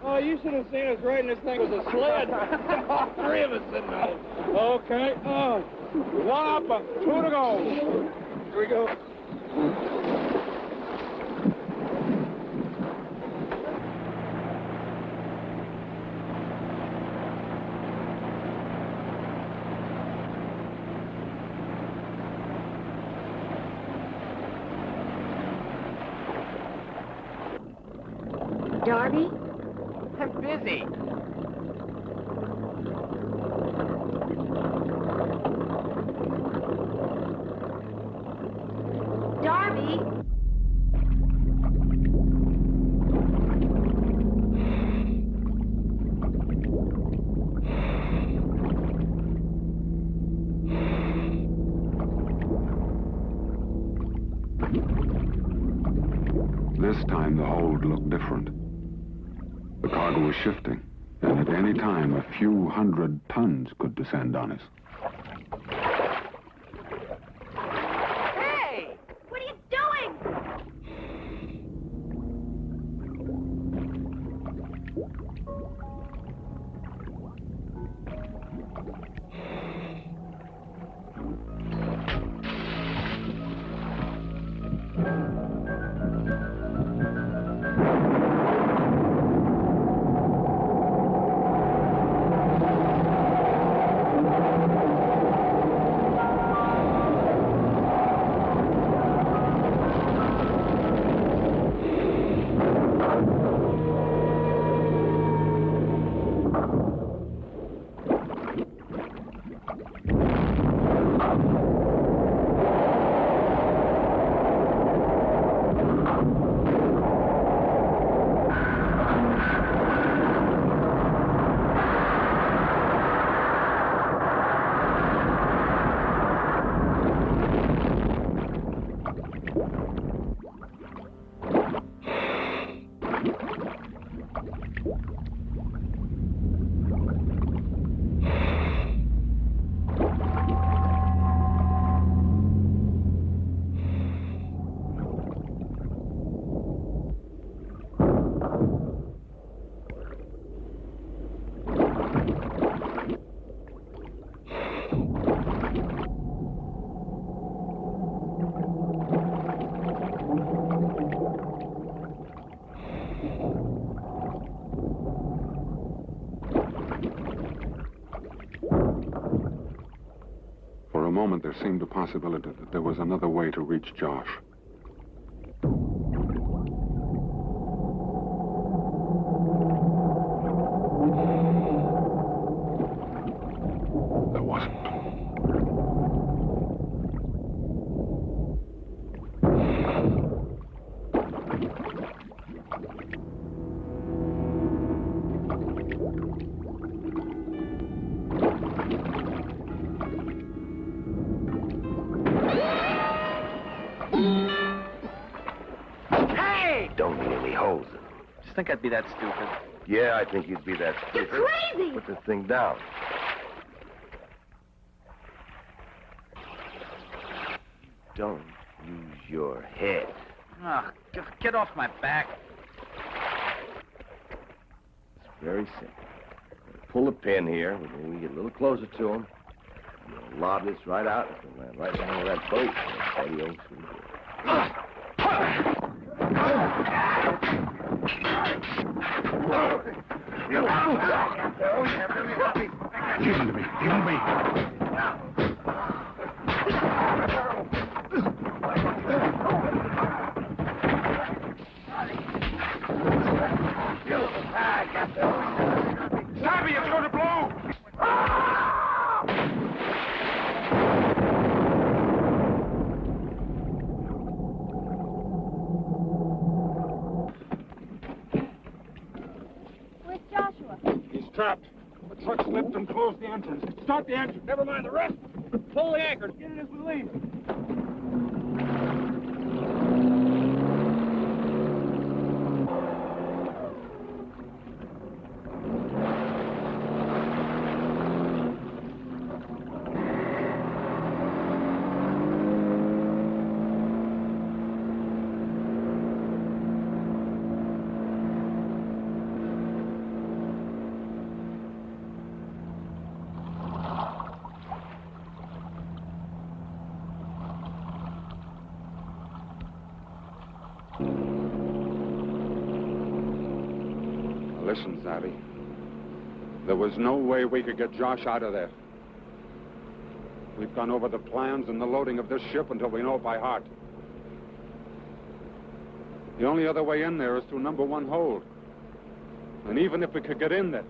S8: Oh, you should have seen us riding this thing with a sled. All three of us sitting on it. Okay. Oh, one up, 2 to go. Here we go.
S9: Darby?
S17: I'm busy.
S9: Darby?
S1: This time the hold looked different. The cargo was shifting, and at any time a few hundred tons could descend on us.
S9: Hey! What are you doing?
S1: moment, there seemed a possibility that there was another way to reach Josh. There wasn't.
S11: Don't need any holes in them.
S17: Just think I'd be that stupid.
S11: Yeah, I think you'd be that stupid.
S9: You're crazy!
S11: Put this thing down. Don't use your head.
S17: Oh, get off my back.
S11: It's very simple. Pull the pin here. We get a little closer to him. You'll lob this right out. It'll land right down with that boat. Adios.
S1: Give him to me. Give him to me.
S8: Savvy, it's going to blow!
S3: Where's Joshua?
S8: He's trapped. The truck slipped and closed the entrance. Start the engine. Never mind the rest. Pull the anchor. Get it as we leave.
S14: Listen, Savvy. There was no way we could get Josh out of there. We've gone over the plans and the loading of this ship until we know it by heart. The only other way in there is through number 1 hold. And even if we could get in there,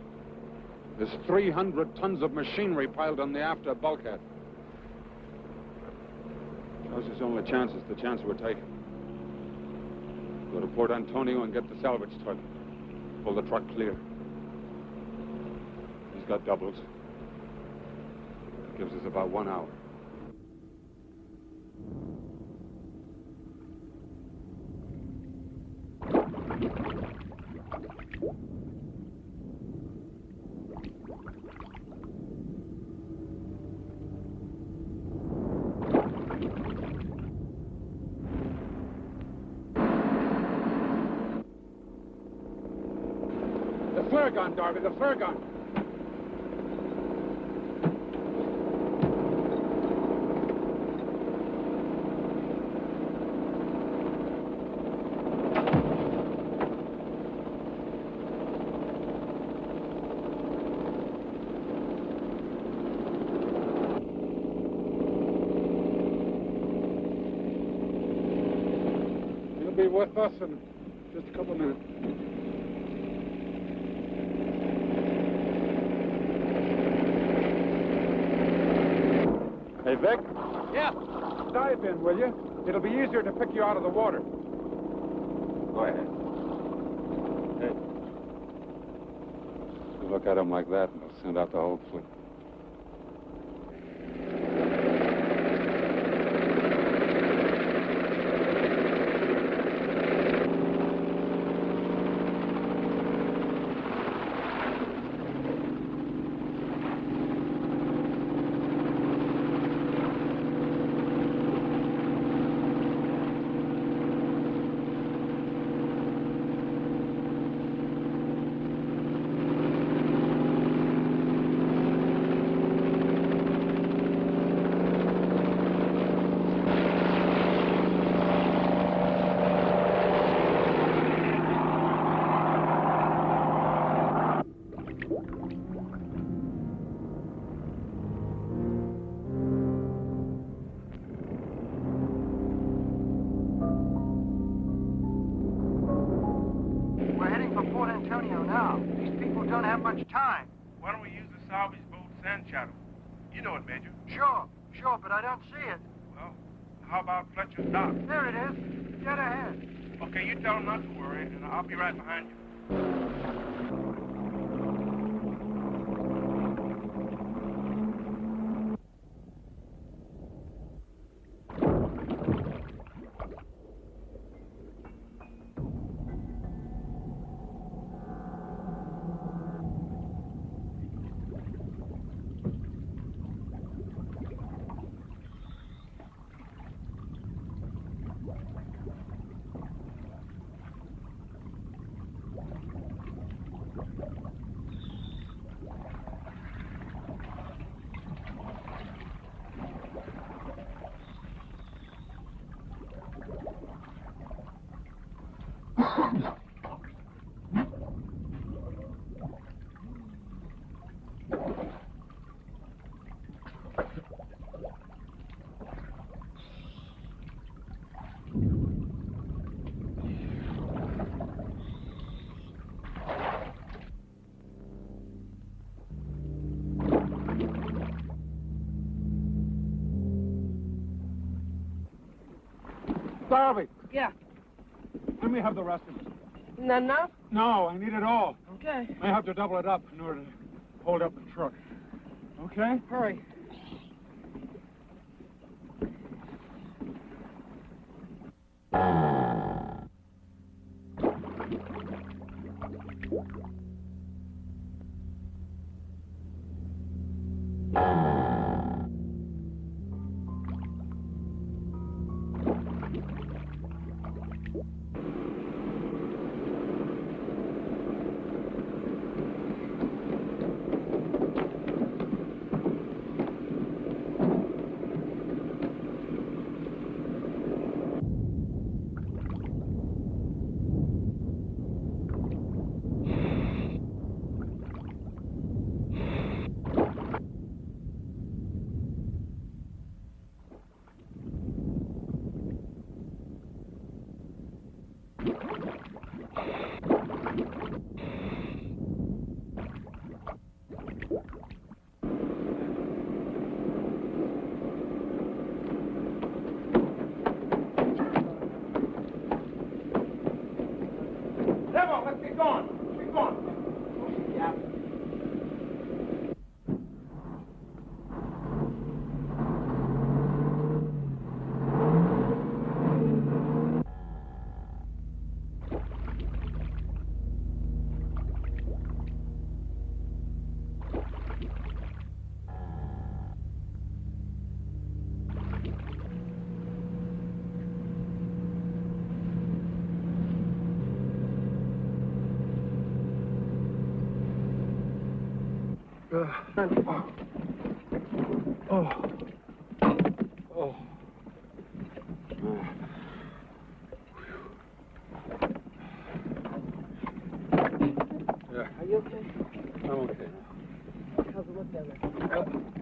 S14: there's 300 tons of machinery piled on the after bulkhead. Josh's only chance is the chance we're taking. Go to Port Antonio and get the salvage tug. Pull the truck clear. He's got doubles. Gives us about 1 hour.
S8: The flare gun, Darby, the flare gun. He'll be with us in just a couple of minutes. Hey, Vic?
S17: Yeah?
S8: Dive in, will you? It'll be easier to pick you out of the water.
S2: Go ahead.
S14: Hey. You look at him like that, and they'll send out the whole fleet.
S17: people don't have much time.
S16: Why don't we use the salvage boat sand shadow? You know it, Major.
S17: Sure, but I don't see it.
S16: Well, how about Fletcher's dock?
S17: There it is. Dead ahead.
S16: Okay, you tell him not to worry, and I'll be right behind you.
S14: Darby,
S13: Yeah.
S14: let me have the rest of it.
S13: Not enough?
S14: No, I need it all.
S13: Okay.
S14: I have to double it up in order to hold up the truck. Okay?
S13: Hurry.
S14: Are you okay? I'm okay.
S13: How's it look down there?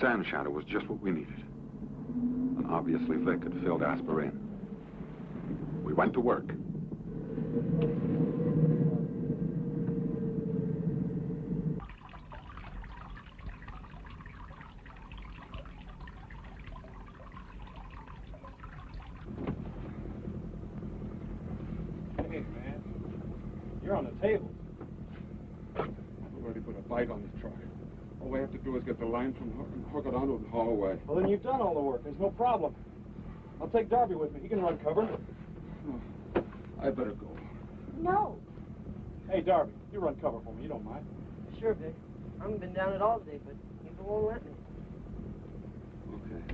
S1: sand shadow was just what we needed. And obviously Vic had filled Asper in. We went to work.
S14: Hey, man. You're on the table. I've already put a bite on this truck. All we have to do is get the line from hook and hook it onto it and haul away.
S8: Well, then you've done all the work. There's no problem. I'll take Darby with me. He can run cover.
S14: Oh, I better go.
S9: No.
S8: Hey, Darby, you run cover for me. You don't mind.
S13: Sure, Vic. I haven't been down it all today, but people won't let me.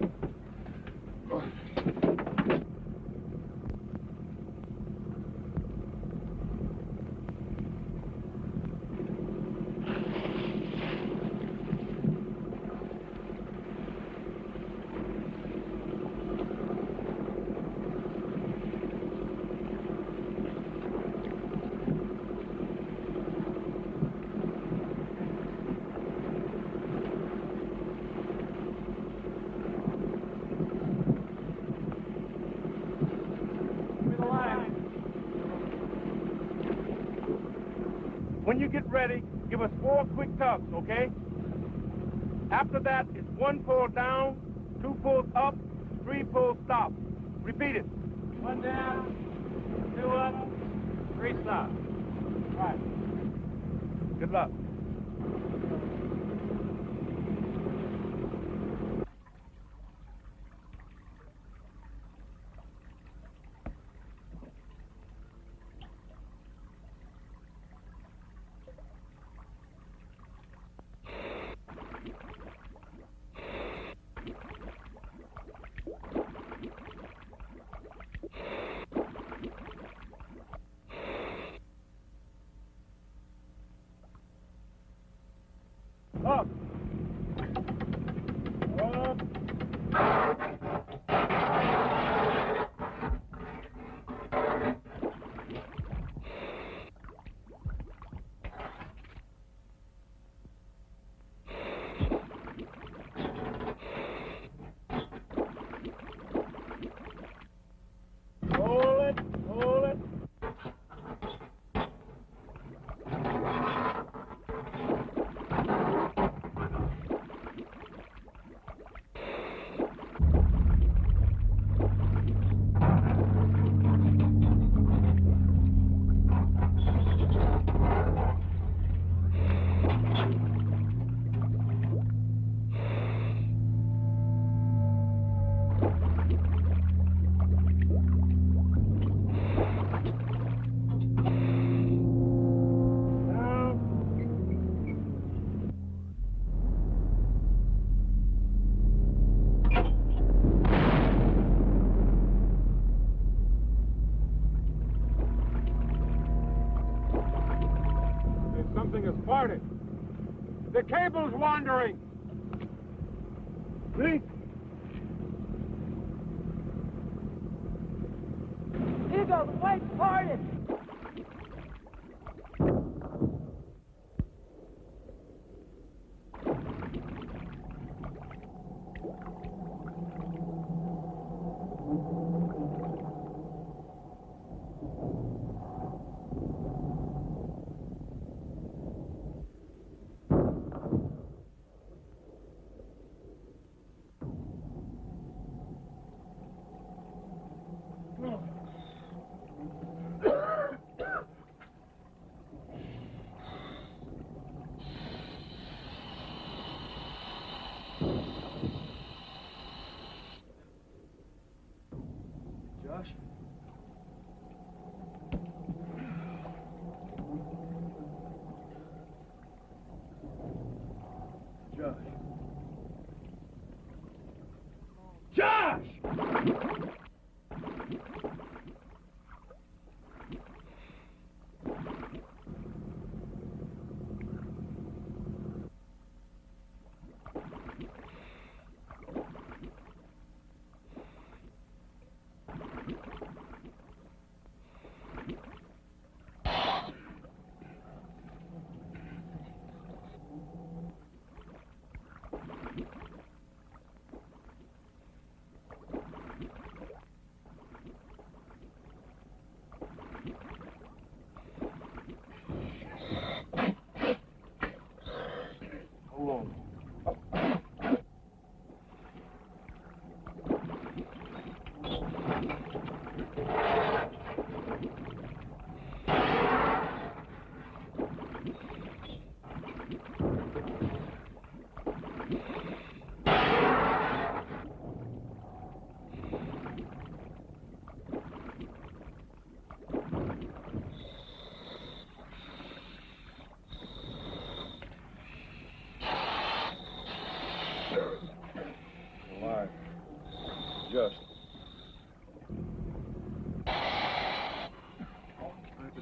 S14: Okay.
S16: When you get ready, give us 4 quick tugs, okay? After that, it's 1 pull down, 2 pulls up, 3 pulls stop. Repeat it.
S8: 1 down, 2 up, 3 stop. All right.
S16: Good luck. Up. Hold it, hold it. Something is parted. The cable's wandering. See?
S13: Here you go, the white's parted.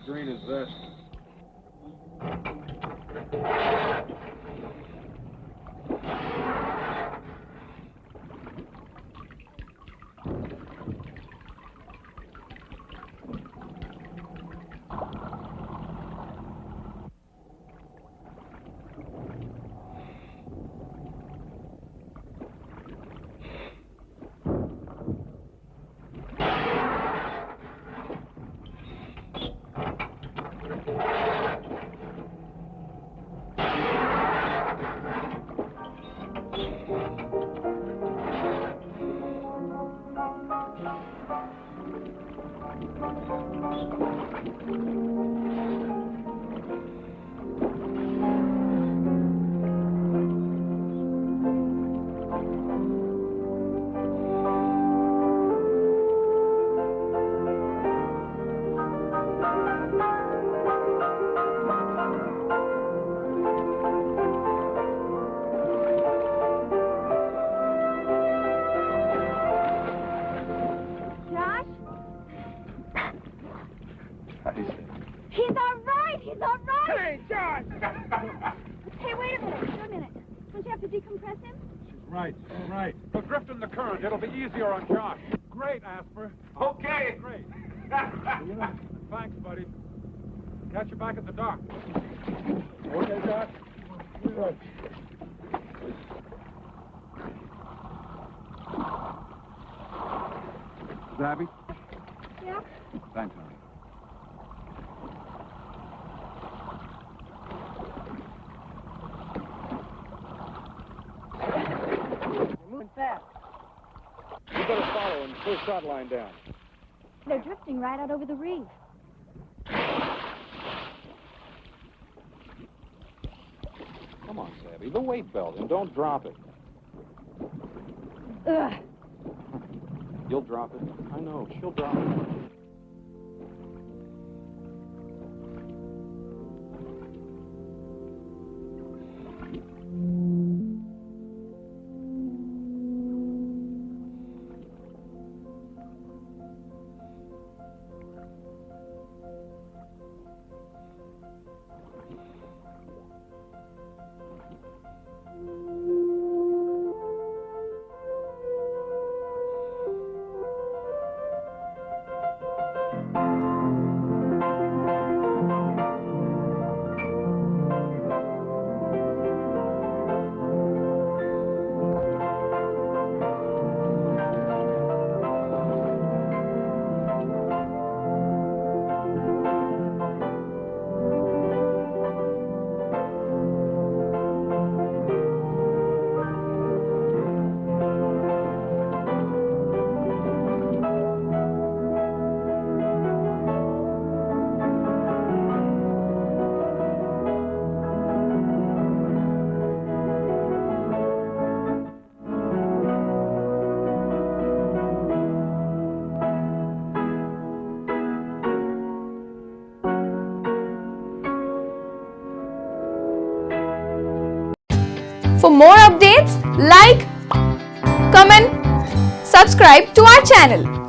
S8: green is this?
S9: He's all right! He's all right!
S8: Hey, Josh!
S9: Hey, wait a minute. Don't you have to decompress him?
S14: She's right. We'll drift in the current. It'll be easier on Josh. Great, Asper.
S8: Okay.
S14: Great. Thanks, buddy. Catch you back at the dock. Okay, Josh? Good. Abby?
S9: Yeah?
S14: Thanks, honey.
S13: You're moving fast.
S7: You better follow and push that line down.
S9: They're drifting right out over the reef.
S7: Come on, Savvy. The weight belt, and don't drop it.
S9: Ugh.
S7: You'll drop it. I know. She'll drop it.
S19: For more updates, like, comment, subscribe to our channel.